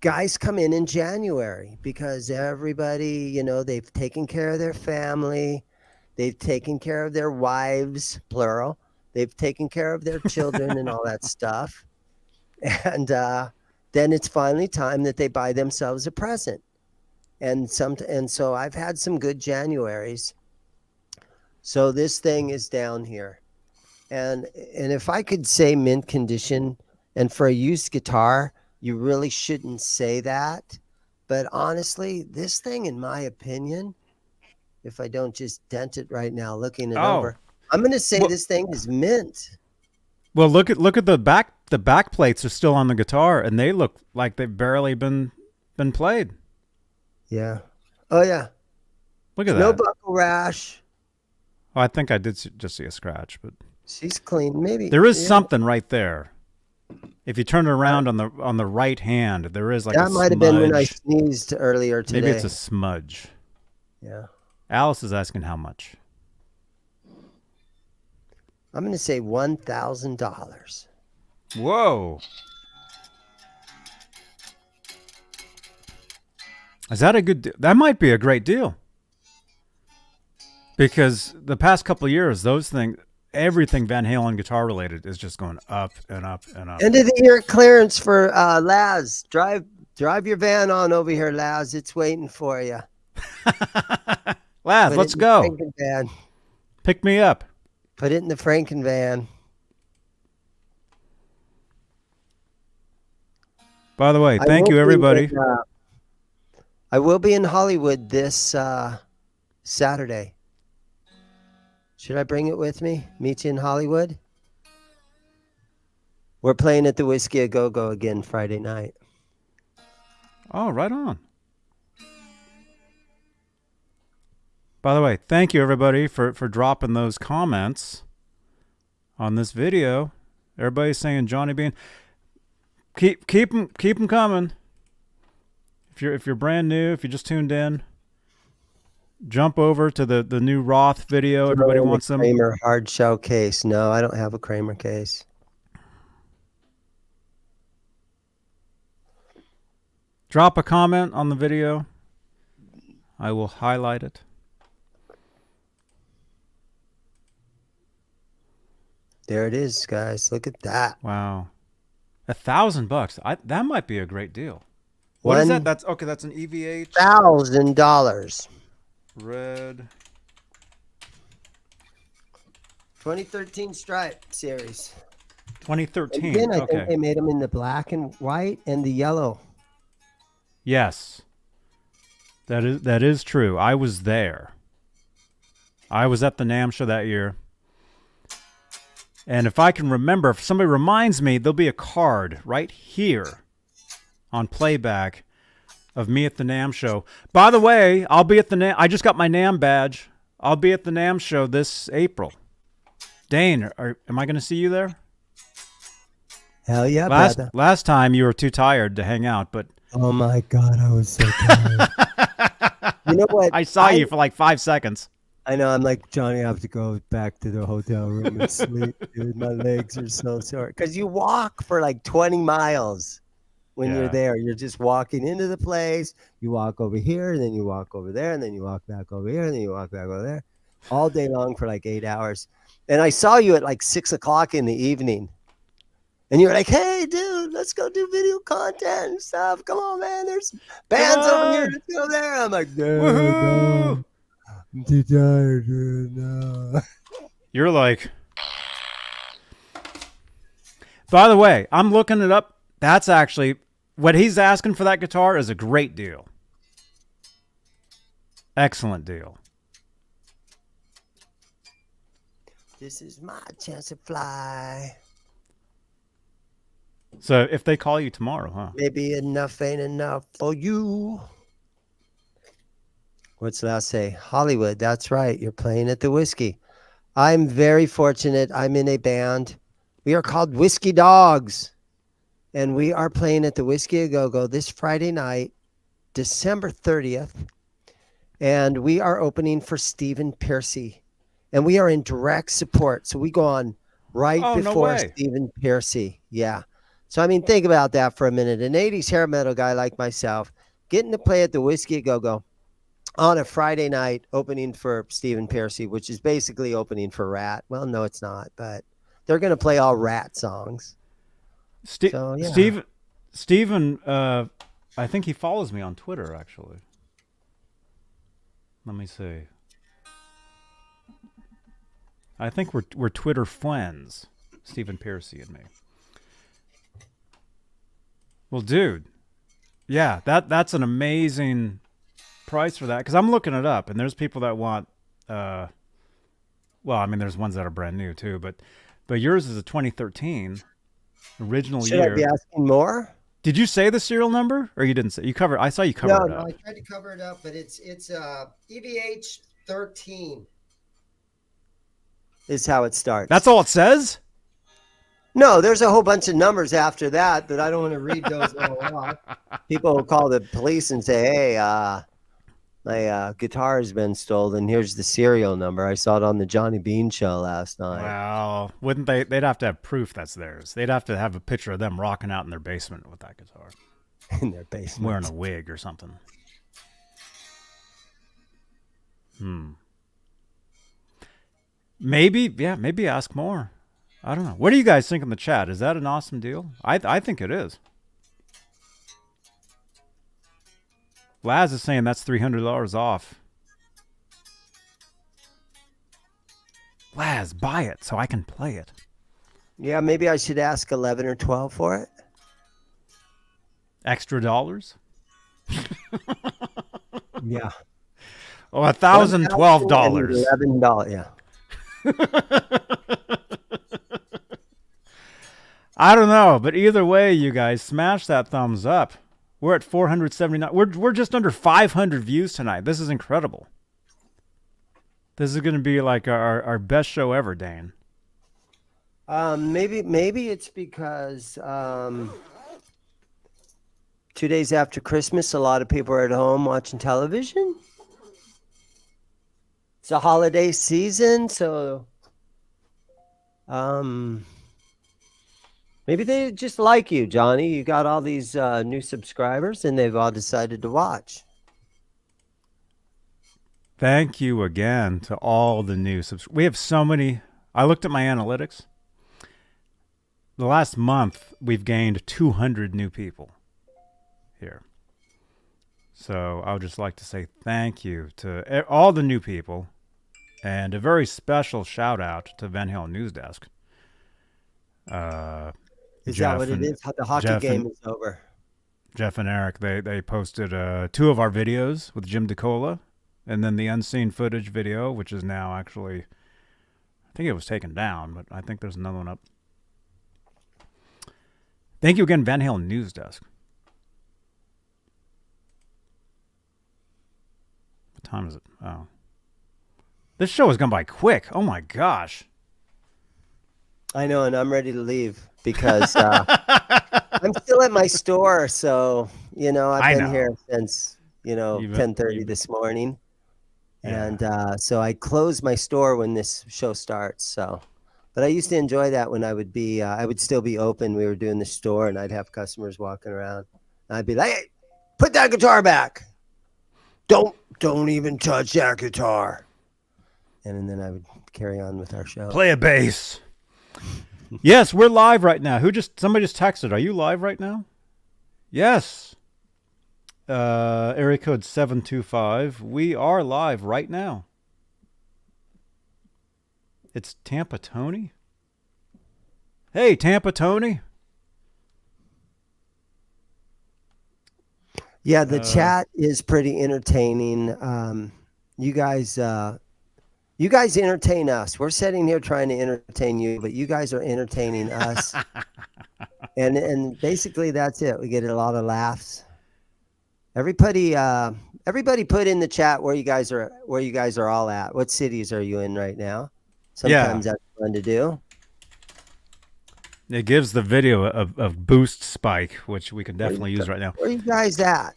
guys come in January because everybody, you know, they've taken care of their family. They've taken care of their wives, plural. They've taken care of their children and all that stuff. And then it's finally time that they buy themselves a present. And so I've had some good Januaries. So this thing is down here. And if I could say mint condition, and for a used guitar, you really shouldn't say that. But honestly, this thing, in my opinion, if I don't just dent it right now, looking it over, I'm going to say this thing is mint. Well, look at the back. The back plates are still on the guitar, and they look like they've barely been played. Yeah. Oh yeah. Look at that. No buckle rash. Oh, I think I did just see a scratch, but She's clean. Maybe there is something right there. If you turn it around on the right hand, there is like that a might have been when I sneezed earlier today. Maybe it's a smudge. Yeah. Alice is asking how much. I'm going to say $1,000. Whoa. Is that a good that might be a great deal. Because the past couple of years, those things, everything Van Halen guitar related is just going up and up and up. End of the year clearance for Laz. Drive your van on over here, Laz. It's waiting for you. Laz, let's go. Van. Pick me up. Put it in the Franken van. By the way, thank you, everybody. I will be in Hollywood this Saturday. Should I bring it with me? Meet you in Hollywood? We're playing at the Whiskey A Go-Go again Friday night. Oh, right on. By the way, thank you, everybody, for dropping those comments on this video. Everybody's saying Johnny Beane. Keep them coming. If you're brand new, if you just tuned in, jump over to the new Roth video. Everybody wants them. Kramer hard shell case. No, I don't have a Kramer case. Drop a comment on the video. I will highlight it. There it is, guys. Look at that. Wow. $1,000. That might be a great deal. What is that? That's okay. That's an EVH $1,000. red 2013 Stripe series. 2013. Again, I okay. think they made them in the black and white and the yellow. Yes. That is true. I was there. I was at the NAMM show that year. And if I can remember, if somebody reminds me, there'll be a card right here on playback of me at the NAMM show. By the way, I'll be at the NAMM. I just got my NAMM badge. I'll be at the NAMM show this April. Dane, am I going to see you there? Hell yeah, brother. Last time you were too tired to hang out, but oh my God, I was so tired. You know what? I saw you for like 5 seconds. I know. I'm like, Johnny, I have to go back to the hotel room and sleep, dude. My legs are so sore. Because you walk for like 20 miles when you're there. You're just walking into the place. You walk over here, and then you walk over there, and then you walk back over here, and then you walk back over there. All day long for like 8 hours. And I saw you at like 6 o'clock in the evening. And you were like, hey, dude, let's go do video content and stuff. Come on, man. There's bands over here. Let's go there. I'm like, no. I'm too tired, dude. No. You're like, by the way, I'm looking it up. That's actually what he's asking for that guitar is a great deal. Excellent deal. This is my chance to fly. So if they call you tomorrow, huh? Maybe enough ain't enough for you. What's that say? Hollywood. That's right. You're playing at the Whiskey. I'm very fortunate. I'm in a band. We are called Whiskey Dogs. And we are playing at the Whiskey A Go-Go this Friday night, December 30th. And we are opening for Stephen Piercy. And we are in direct support. So we go on right before Stephen Piercy. Yeah. So, I mean, think about that for a minute. An 80s hair metal guy like myself getting to play at the Whiskey A Go-Go on a Friday night opening for Stephen Piercy, which is basically opening for Rat. Well, no, it's not, but they're going to play all Rat songs. Stephen, I think he follows me on Twitter, actually. Let me see. I think we're Twitter friends, Stephen Piercy and me. Well, dude, yeah, that's an amazing price for that, because I'm looking it up, and there's people that want, well, I mean, there's ones that are brand new too, but yours is a 2013 original year. Should I be asking more? Did you say the serial number, or you didn't say? You covered. I saw you cover it up. No, I tried to cover it up, but it's EVH 13 is how it starts. That's all it says? No, there's a whole bunch of numbers after that I don't want to read those all off. People will call the police and say, hey, my guitar has been stolen. Here's the serial number. I saw it on the Johnny Beane show last night. Well, wouldn't they? They'd have to have proof that's theirs. They'd have to have a picture of them rocking out in their basement with that guitar. In their basement. Wearing a wig or something. Maybe ask more. I don't know. What do you guys think in the chat? Is that an awesome deal? I think it is. Laz is saying that's $300 off. Laz, buy it so I can play it. Yeah, maybe I should ask 11 or 12 for it. Extra dollars? Yeah. Oh, $1,012. $11, yeah. I don't know, but either way, you guys, smash that thumbs up. We're at 479. We're just under 500 views tonight. This is incredible. This is going to be like our best show ever, Dane. Maybe it's because 2 days after Christmas, a lot of people are at home watching television. It's a holiday season, so maybe they just like you, Johnny. You got all these new subscribers, and they've all decided to watch. Thank you again to all the new subscribers. We have so many. I looked at my analytics. the last month, we've gained 200 new people here. So I would just like to say thank you to all the new people, and a very special shout out to Van Halen News Desk. Is that what it is? The hockey game is over. Jeff and Eric, they posted 2 of our videos with Jim DeCola, and then the unseen footage video, which is now actually, I think it was taken down, but I think there's another one up. Thank you again, Van Halen News Desk. What time is it? Oh. This show has gone by quick. Oh my gosh. I know, and I'm ready to leave because I'm still at my store. So, I've been here since, 10:30 this morning. Yeah. And so I close my store when this show starts. So, but I used to enjoy that when I would still be open. We were doing the store and I'd have customers walking around. And I'd be like, hey, put that guitar back. Don't even touch that guitar. And then I would carry on with our show. Play a bass. Yes, we're live right now. Somebody just texted. Are you live right now? Yes. Area code 725. We are live right now. It's Tampa Tony. Hey, Tampa Tony. Yeah, the chat is pretty entertaining. You guys entertain us. We're sitting here trying to entertain you, but you guys are entertaining us. and basically that's it. We get a lot of laughs. Everybody put in the chat where you guys are all at. What cities are you in right now? Sometimes that's fun to do. It gives the video a boost spike, which we can definitely use right now. Where are you guys at?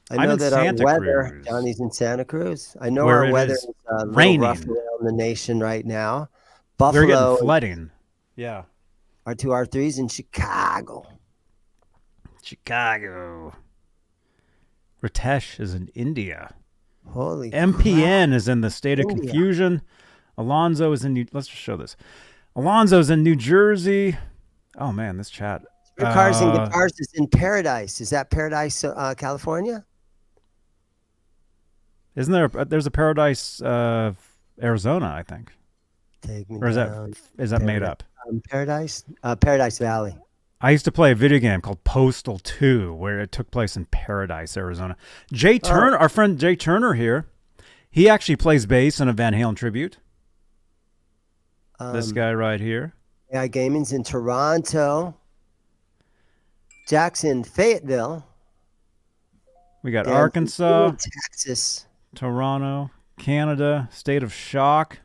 I know that our weather, Johnny's in Santa Cruz. I know our weather is a little rough around the nation right now. Buffalo. We're getting flooding. Yeah. R2, R3's in Chicago. Ritesh is in India. Holy MPN crap. is in the state of confusion. Alonzo is in let's just show this. Alonzo's in New Jersey. Oh man, this chat. Cars and Guitars is in Paradise. Is that Paradise, California? Isn't there's a Paradise, Arizona, I think. Take me or is down. that made up? Paradise Valley. I used to play a video game called Postal 2 where it took place in Paradise, Arizona. Jay Turner, our friend Jay Turner here, he actually plays bass in a Van Halen tribute. This guy right here. Yeah, Gaming's in Toronto. Jackson, Fayetteville. We got Arkansas, Texas, Toronto, Canada, State of Shock.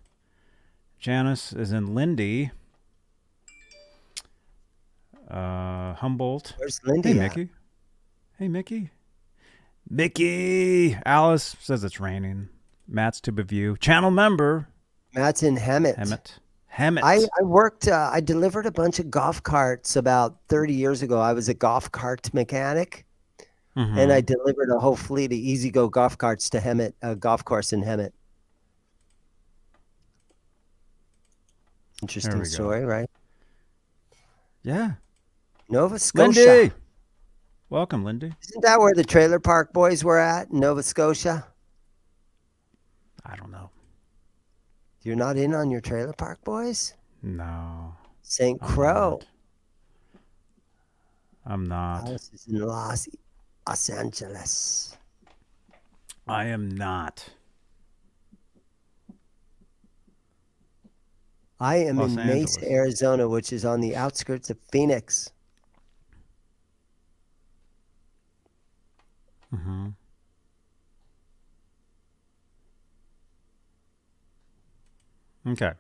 Janice is in Lindy. Humboldt. Where's Lindy? Hey, Mickey. Hey, Mickey. Mickey. Alice says it's raining. Matt's to Beview. Channel member. Matt's in Hemet. I worked, I delivered a bunch of golf carts about 30 years ago. I was a golf cart mechanic, and I delivered a whole fleet of Easy Go golf carts to Hemet, a golf course in Hemet. Interesting story, right? Yeah. Nova Scotia. Lindy. Welcome, Lindy. Isn't that where the Trailer Park Boys were at, Nova Scotia? I don't know. You're not in on your Trailer Park Boys? No. St. Croix. I'm not. Alice is in Los Angeles. I am not. I am in Mesa, Arizona, which is on the outskirts of Phoenix. Mm-hmm. Okay.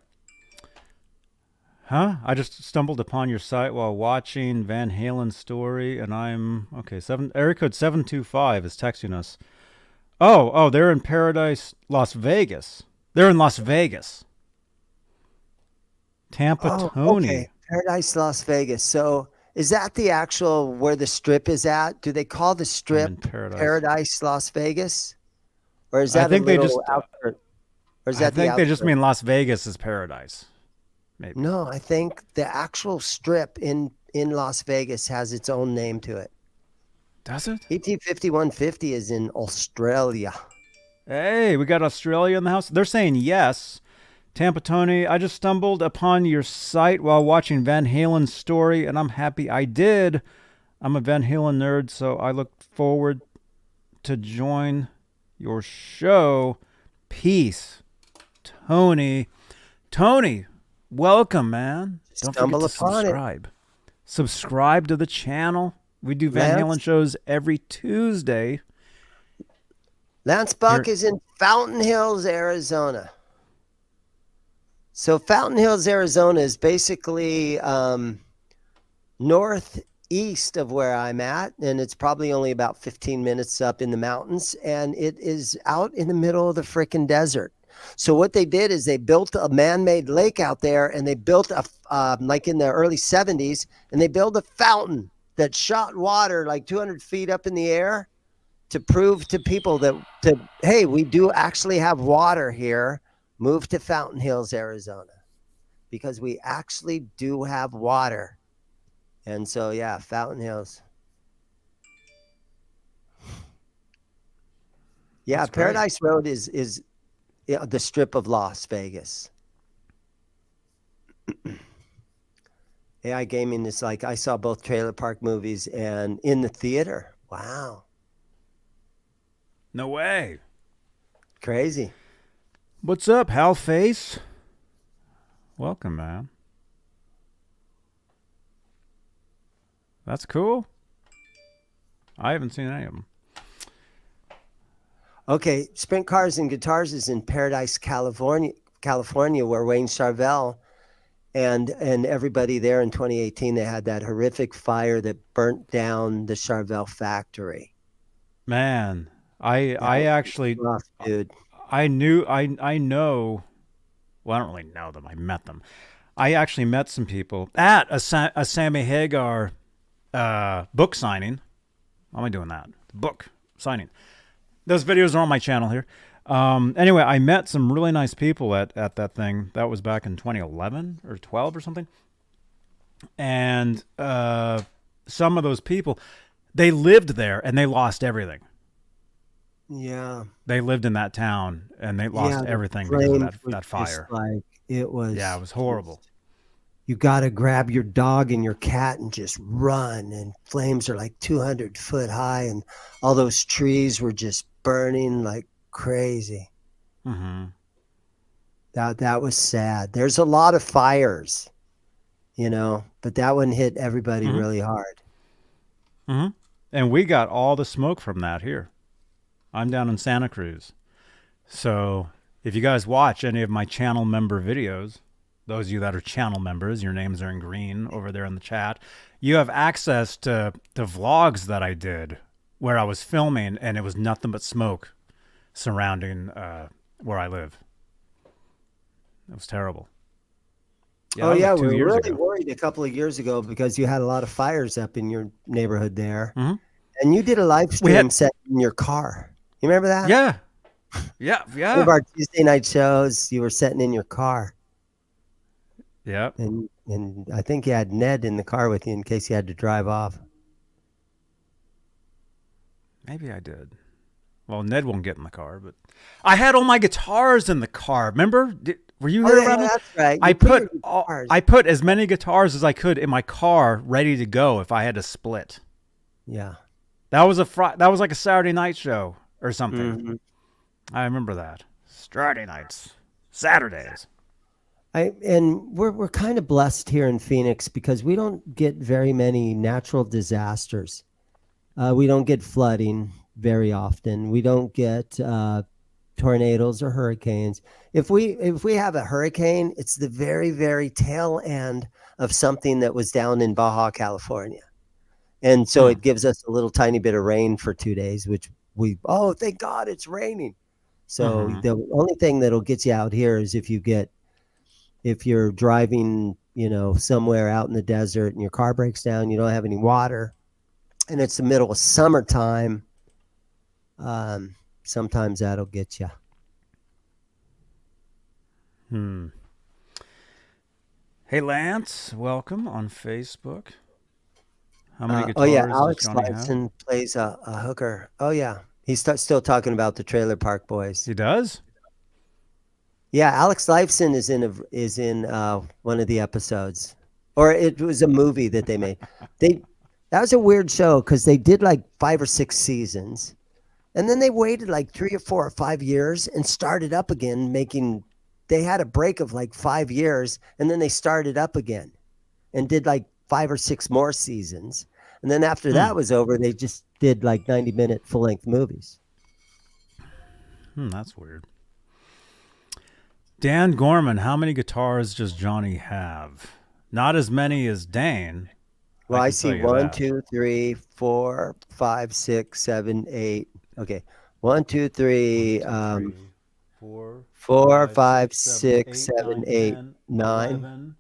Huh? I just stumbled upon your site while watching Van Halen's story, and I'm okay. Area code 725 is texting us. Oh, they're in Paradise, Las Vegas. They're in Las Vegas. Tampa Tony. Okay. Paradise, Las Vegas. So is that the actual where the strip is at? Do they call the strip Paradise, Las Vegas? Or is that I think they just outskirt? Or is I that think they just mean Las Vegas is paradise. Maybe. No, I think the actual strip in Las Vegas has its own name to it. Does it? ET 5150 is in Australia. Hey, we got Australia in the house. They're saying yes. Tampa Tony, I just stumbled upon your site while watching Van Halen's story, and I'm happy I did. I'm a Van Halen nerd, so I look forward to join your show. Peace. Tony. Tony, welcome, man. Don't forget to subscribe. Subscribe to the channel. We do Van Halen shows every Tuesday. Lance Buck is in Fountain Hills, Arizona. So Fountain Hills, Arizona is basically northeast of where I'm at, and it's probably only about 15 minutes up in the mountains, and it is out in the middle of the freaking desert. So what they did is they built a man-made lake out there, and they built a like in the early 70s, and they built a fountain that shot water like 200 feet up in the air to prove to people that hey, we do actually have water here. Move to Fountain Hills, Arizona, because we actually do have water. And so, yeah, Fountain Hills. Yeah, That's Paradise Road is the strip of Las Vegas. AI gaming is like, I saw both Trailer Park movies and in the theater. Wow. No way. Crazy. What's up, Hal Face? Welcome, man. That's cool. I haven't seen any of them. Okay, Sprint Cars and Guitars is in Paradise, California, where Wayne Charvel and everybody there in 2018, they had that horrific fire that burnt down the Charvel factory. Man, I actually rough, dude. I know, well, I don't really know them. I met them. I actually met some people at a Sammy Hagar book signing. Why am I doing that? Book signing. Those videos are on my channel here. Anyway, I met some really nice people at that thing. That was back in 2011 or 12 or something. And some of those people, they lived there and they lost everything. Yeah. They lived in that town and they lost everything because of that fire. Like, it was. Yeah, it was horrible. You got to grab your dog and your cat and just run. And flames are like 200 foot high. And all those trees were just burning like crazy. Mm-hmm. That was sad. There's a lot of fires, but that one hit everybody really hard. Mm-hmm. And we got all the smoke from that here. I'm down in Santa Cruz. So if you guys watch any of my channel member videos, those of you that are channel members, your names are in green over there in the chat. You have access to vlogs that I did where I was filming and it was nothing but smoke surrounding where I live. It was terrible. Yeah, like we were really worried a couple of years ago because you had a lot of fires up in your neighborhood there. Mm-hmm. And you did a live stream set in your car. You remember that? Yeah. Yeah. One of our Tuesday night shows, you were sitting in your car. Yeah. And I think you had Ned in the car with you in case you had to drive off. Maybe I did. Well, Ned won't get in the car, but I had all my guitars in the car. Remember? Were you here around? That's right. I put as many guitars as I could in my car, ready to go if I had to split. Yeah. That was like a Saturday night show or something. Mm-hmm. I remember that. Saturday nights, Saturdays. And we're kind of blessed here in Phoenix because we don't get very many natural disasters. We don't get flooding very often. We don't get tornadoes or hurricanes. If we have a hurricane, it's the very, very tail end of something that was down in Baja California. And so it gives us a little tiny bit of rain for 2 days, which thank God it's raining. So the only thing that'll get you out here is if you're driving, somewhere out in the desert and your car breaks down, you don't have any water, and it's the middle of summertime. Sometimes that'll get you. Hey, Lance, welcome on Facebook. How many Oh yeah, guitars does Alex Johnny have? Lifeson plays a hooker. Oh yeah, he's still talking about the Trailer Park Boys. He does? Yeah, Alex Lifeson is in one of the episodes, or it was a movie that they made. That was a weird show because they did like 5 or 6 seasons, and then they waited like 3 or 4 or 5 years and started up again, making. They had a break of like 5 years, and then they started up again, and did like 5 or 6 more seasons, and then after that was over, they just did like 90-minute full-length movies. That's weird. Dan Gorman, how many guitars does Johnny have? Not as many as Dane. Well, I can see tell you 1, that. 2, 3, 4, 5, 6, 7, 8. Okay, 1, 2, 3, 4, 5, 6, 7, 8, 9. 11.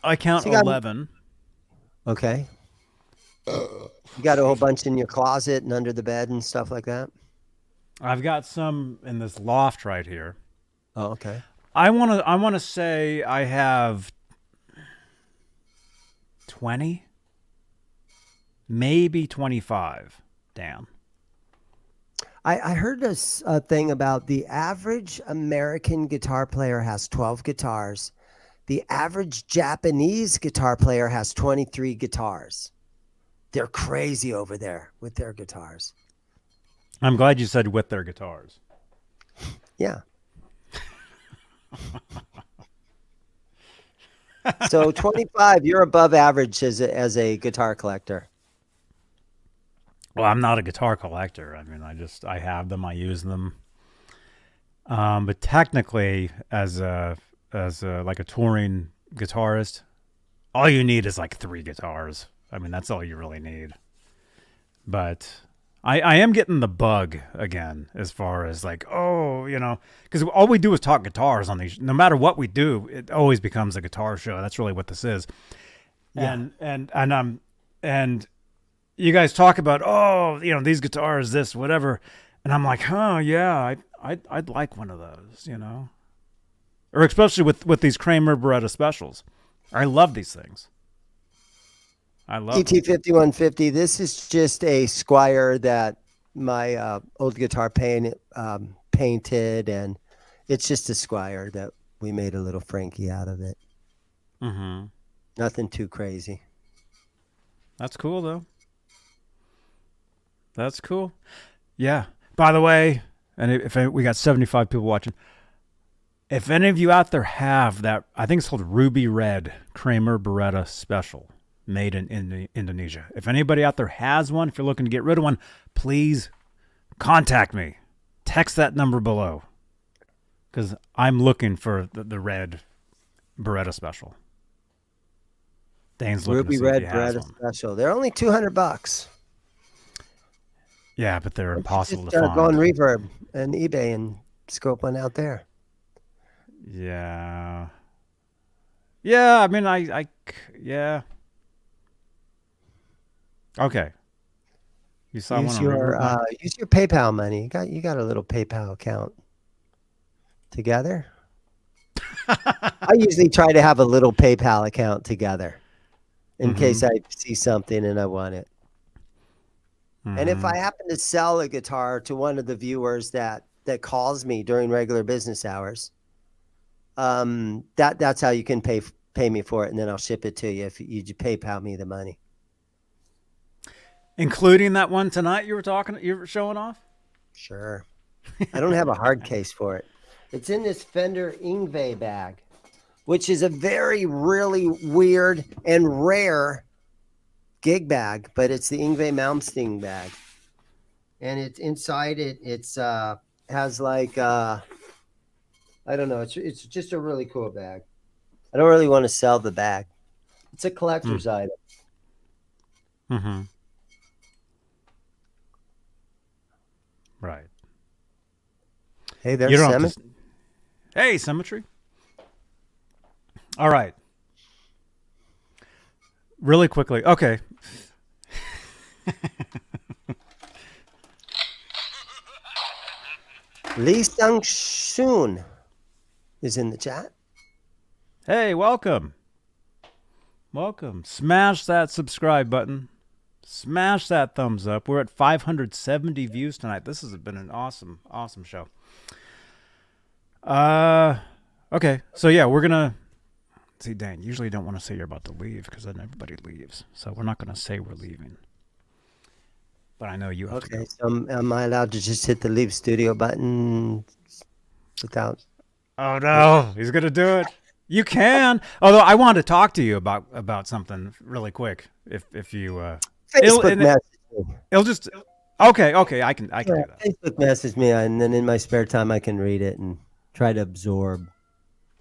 I count So you got- 11. Okay. You got a whole bunch in your closet and under the bed and stuff like that? I've got some in this loft right here. Oh, okay. I want to say I have 20, maybe 25. Damn. I heard this thing about the average American guitar player has 12 guitars. The average Japanese guitar player has 23 guitars. They're crazy over there with their guitars. I'm glad you said with their guitars. Yeah. So 25, you're above average as a guitar collector. Well, I'm not a guitar collector. I mean, I have them, I use them. But technically, as like a touring guitarist, all you need is like 3 guitars. I mean, that's all you really need. But I am getting the bug again as far as like, because all we do is talk guitars on these. No matter what we do, it always becomes a guitar show. That's really what this is. Yeah. And you guys talk about, these guitars, this, whatever. And I'm like, yeah, I'd like one of those, Or especially with these Kramer Beretta specials. I love these things. I love ET5150. This is just a Squire that my old guitar painted, and it's just a Squire that we made a little Frankie out of it. Mm-hmm. Nothing too crazy. That's cool, though. That's cool. Yeah. By the way, and if we got 75 people watching, if any of you out there have that, I think it's called Ruby Red Kramer Beretta Special, made in Indonesia. If anybody out there has one, if you're looking to get rid of one, please contact me. Text that number below, because I'm looking for the red Beretta Special. Dane's looking Ruby to see Red if he has Beretta one. Special. They're only $200. Yeah, but they're impossible Just to find. go on Reverb and eBay and scope one out there. Yeah. Yeah, I mean, yeah. Okay. You saw Use one on Reverb? use your PayPal money. You got a little PayPal account together. I usually try to have a little PayPal account together in case I see something and I want it. And if I happen to sell a guitar to one of the viewers that calls me during regular business hours, that's how you can pay me for it, and then I'll ship it to you if you PayPal me the money. Including that one tonight you were showing off? Sure. I don't have a hard case for it. It's in this Fender Yngwie bag, which is a very, really weird and rare gig bag, but it's the Yngwie Malmsteen bag. And it's inside it. It's has like I don't know. It's just a really cool bag. I don't really want to sell the bag. It's a collector's item. Mm-hmm. Right. Hey, there's Sammy. Hey, Symmetry. All right. Really quickly. Okay. Lee Sung Soon is in the chat. Hey, welcome. Welcome. Smash that subscribe button. Smash that thumbs up. We're at 570 views tonight. This has been an awesome, awesome show. Okay. So yeah, we're gonna see. Dane, usually don't want to say you're about to leave because then everybody leaves. So we're not gonna say we're leaving. But I know you have to go. Okay, so am I allowed to just hit the leave studio button without? Oh no, he's gonna do it. You can. Although I wanted to talk to you about something really quick. If you Facebook message me. it'll just okay. I can do that. Facebook message me, and then in my spare time I can read it and try to absorb.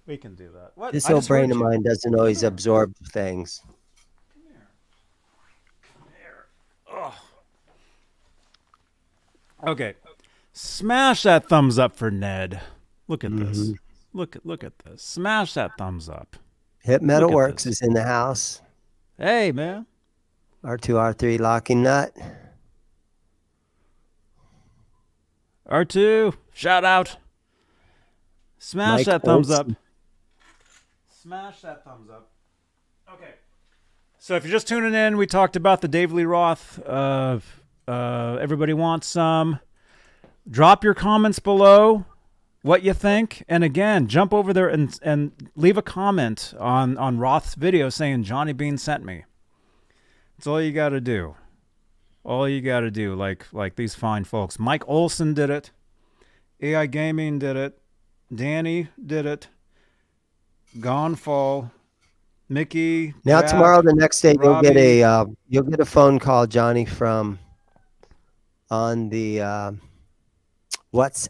We can do that. What? This I old just brain heard of you. mine doesn't always absorb things. Okay. Smash that thumbs up for Ned. Look at this. Look at this. Smash that thumbs up. Hip Look Metal at Works this. is in the house. Hey, man. R2, R3 locking nut. R2, shout out. Smash Mike that thumbs Olson. up. Smash that thumbs up. Okay. So if you're just tuning in, we talked about the Dave Lee Roth. Everybody wants some. Drop your comments below what you think. And again, jump over there and leave a comment on Roth's video saying Johnny Beane sent me. That's all you got to do. All you got to do, like these fine folks. Mike Olson did it. AI Gaming did it. Danny did it. Gone Fall. Mickey. Now Jack, tomorrow, the next day, Robbie. you'll get a phone call, Johnny, from on the WhatsApp.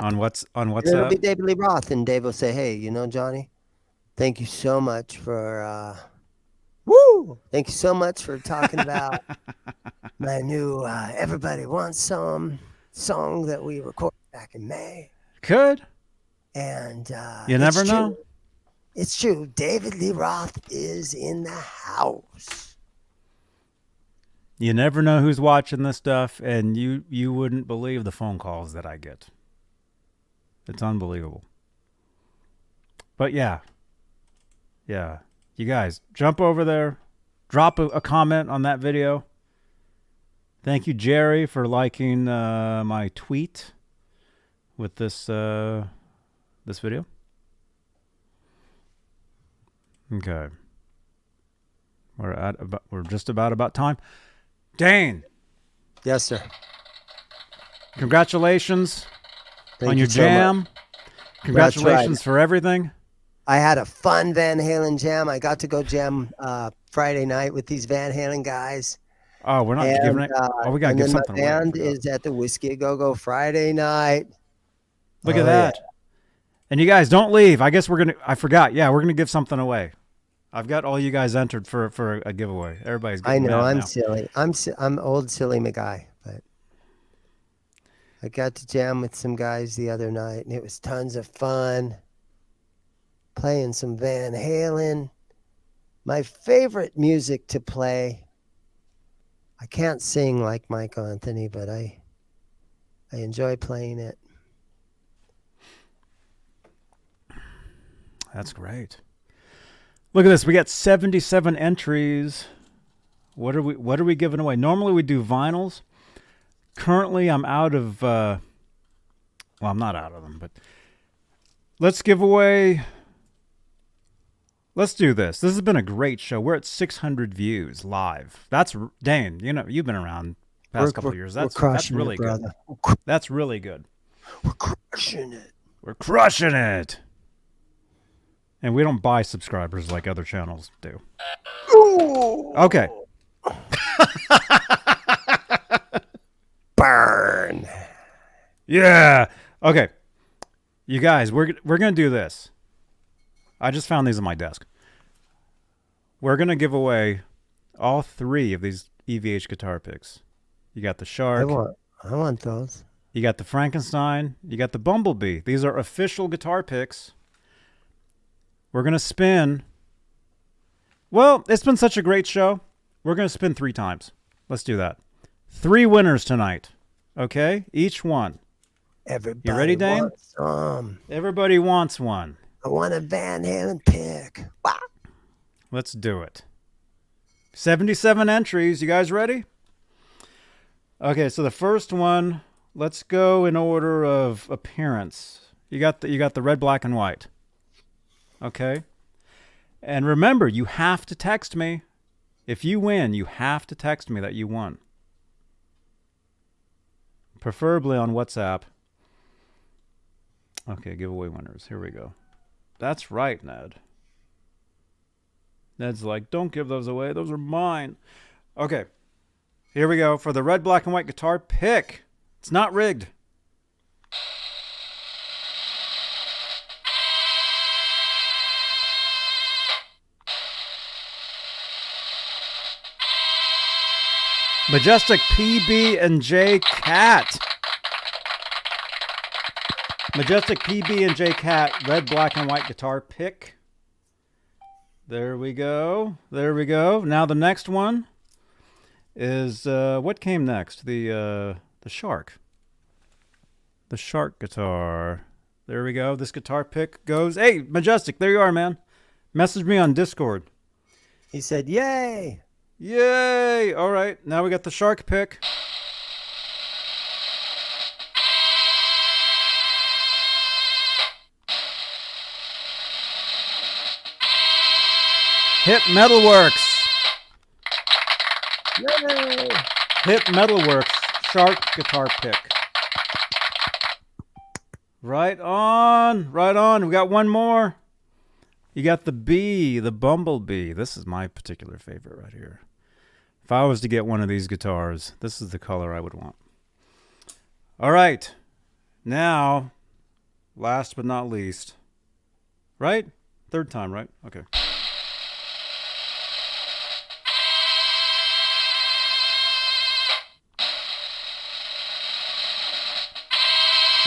On what's It'll be up? David Lee Roth, and Dave will say, "Hey, Johnny, thank you so much for thank you so much for talking about my new Everybody Wants Some song that we recorded back in May." Could. And You never it's know. true. It's true. David Lee Roth is in the house. You never know who's watching this stuff, and you wouldn't believe the phone calls that I get. It's unbelievable. But yeah. You guys, jump over there. Drop a comment on that video. Thank you, Jerry, for liking my tweet with this video. Okay. We're just about time. Dane, Yes, sir. congratulations Thank on you your so much. jam. Congratulations for everything. I had a fun Van Halen jam. I got to go jam Friday night with these Van Halen guys. Oh, we're not giving it. Oh, we gotta and give then something my away. I band forgot. is at the Whiskey A Go Go Friday night. Look at Oh, that. And you guys don't leave. I guess I forgot. Yeah, we're gonna give something away. I've got all you guys entered for a giveaway. Everybody's I getting know mad I'm now. silly. I'm old silly McGuy, but I got to jam with some guys the other night, and it was tons of fun. Playing some Van Halen. My favorite music to play. I can't sing like Mike Anthony, but I enjoy playing it. That's great. Look at this. We got 77 entries. What are we giving away? Normally we do vinyls. Currently I'm out of well, I'm not out of them, but let's give away. Let's do this. This has been a great show. We're at 600 views live. That's Dane, you've been around the past couple of years. That's really good. brother. That's really good. We're crushing it. We're crushing it. And we don't buy subscribers like other channels do. Okay. Burn. Yeah. Okay. You guys, we're going to do this. I just found these on my desk. We're going to give away all 3 of these EVH guitar picks. You got the Shark. I want those. You got the Frankenstein. You got the Bumblebee. These are official guitar picks. We're going to spin. Well, it's been such a great show. We're going to spin 3 times. Let's do that. 3 winners tonight. Okay? Each one. Everybody You ready, Dane? wants some. Everybody wants one. I want a Van Halen pick. Wow. Let's do it. 77 entries. You guys ready? Okay, so the first one, let's go in order of appearance. You got the red, black, and white. Okay? And remember, you have to text me. If you win, you have to text me that you won. Preferably on WhatsApp. Okay, giveaway winners. Here we go. That's right, Ned. Ned's like, don't give those away. Those are mine. Okay. Here we go for the red, black, and white guitar pick. It's not rigged. Majestic PB and J Cat. Majestic PB and J Cat, red, black, and white guitar pick. There we go. There we go. Now the next one is what came next? The Shark. The Shark guitar. There we go. This guitar pick goes. Hey, Majestic, there you are, man. Message me on Discord. He said, "Yay!" Yay! All right, now we got the Shark pick. Hit Metalworks. Yay! Hit Metalworks. Shark guitar pick. Right on. Right on. We got one more. You got the bee, the bumblebee. This is my particular favorite right here. If I was to get one of these guitars, this is the color I would want. All right. Now, last but not least. Right? Third time, right? Okay.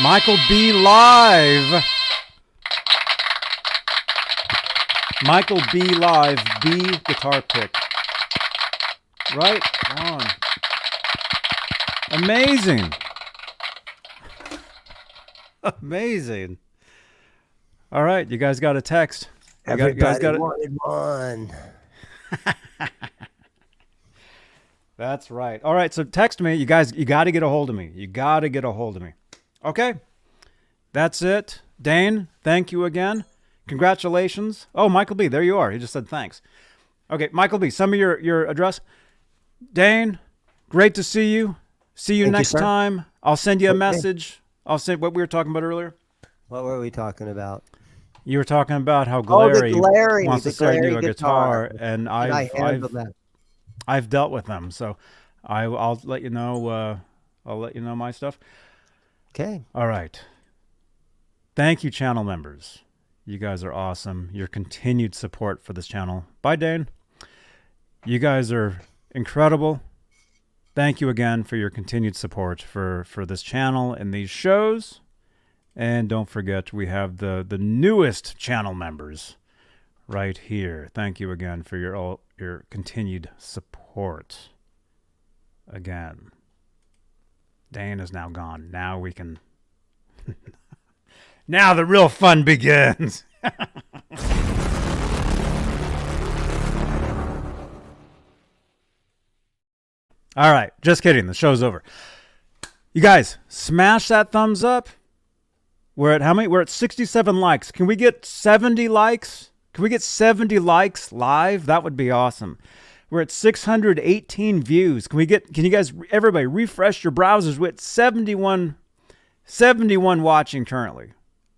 Michael B. Live. Michael B. Live, B guitar pick. Right on. Amazing. Amazing. All right, you guys got a text. Everybody wanted one. That's right. All right, so text me. You guys, you got to get a hold of me. You got to get a hold of me. Okay. That's it. Dane, thank you again. Congratulations. Oh, Michael B., there you are. He just said thanks. Okay, Michael B., send me your address. Dane, great to see you. See you next time. I'll send you a message. I'll send what we were talking about earlier. What were we talking about? You were talking about how Glary wants to sell you a guitar, and I've dealt with them, so I'll let you know. I'll let you know my stuff. Okay. All right. Thank you, channel members. You guys are awesome. Your continued support for this channel. Bye, Dane. You guys are incredible. Thank you again for your continued support for this channel and these shows. And don't forget, we have the newest channel members right here. Thank you again for your continued support. Again. Dane is now gone. Now we can... Now the real fun begins. All right, just kidding. The show's over. You guys, smash that thumbs up. We're at how many? We're at 67 likes. Can we get 70 likes? Can we get 70 likes live? That would be awesome. We're at 618 views. Can you guys, everybody, refresh your browsers? We're at 71 watching currently.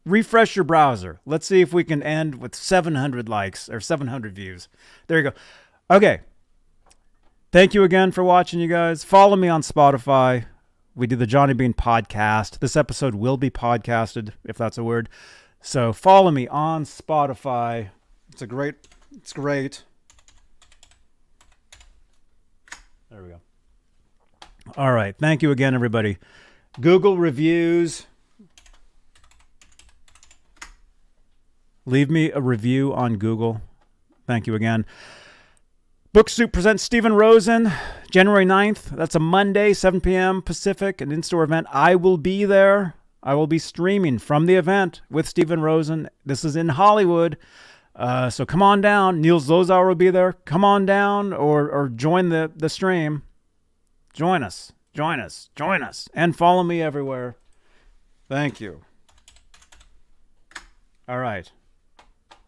Refresh your browser. Let's see if we can end with 700 likes or 700 views. There you go. Okay. Thank you again for watching, you guys. Follow me on Spotify. We do the Johnny Beane podcast. This episode will be podcasted, if that's a word. So follow me on Spotify. It's great. There we go. All right. Thank you again, everybody. Google reviews. Leave me a review on Google. Thank you again. Book Soup presents Stephen Rosen, January 9th. That's a Monday, 7 p.m. Pacific, an in-store event. I will be there. I will be streaming from the event with Steven Rosen. This is in Hollywood. So come on down. Niels Lozauer will be there. Come on down or join the stream. Join us. Join us. Join us. And follow me everywhere. Thank you. All right.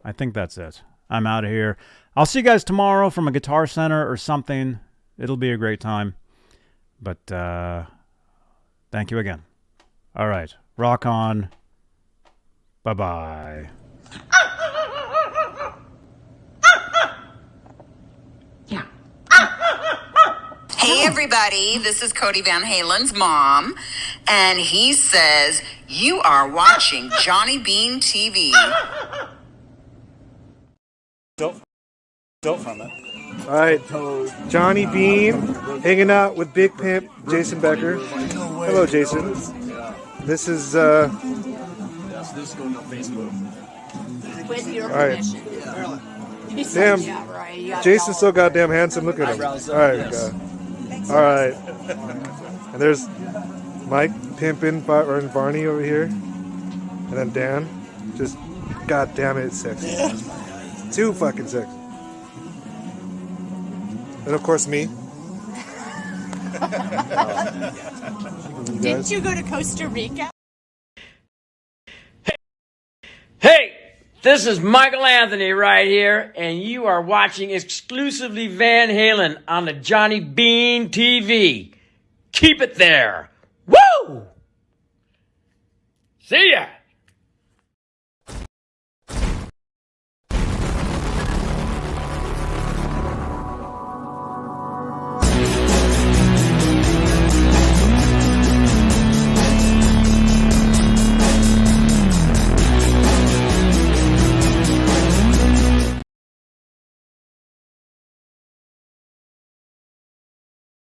I think that's it. I'm out of here. I'll see you guys tomorrow from a Guitar Center or something. It'll be a great time. But thank you again. All right. Rock on. Bye-bye. Hey everybody, this is Cody Van Halen's mom, and he says you are watching Johnny Beane TV. Don't from it. All right, Johnny Beane hanging out with Big Pimp Jason Becker. Hello, Jason. This is This going on Facebook. With your all right. permission. Damn, Yeah, right. You got Jason's it so goddamn handsome. Look at him. All right, all right. And there's Mike pimping Barney over here, and then Dan, just goddamn it, sexy. Too fucking sexy. And of course me. Didn't you go to Costa Rica? Hey, this is Michael Anthony right here, and you are watching exclusively Van Halen on the Johnny Beane TV. Keep it there. Woo! See ya!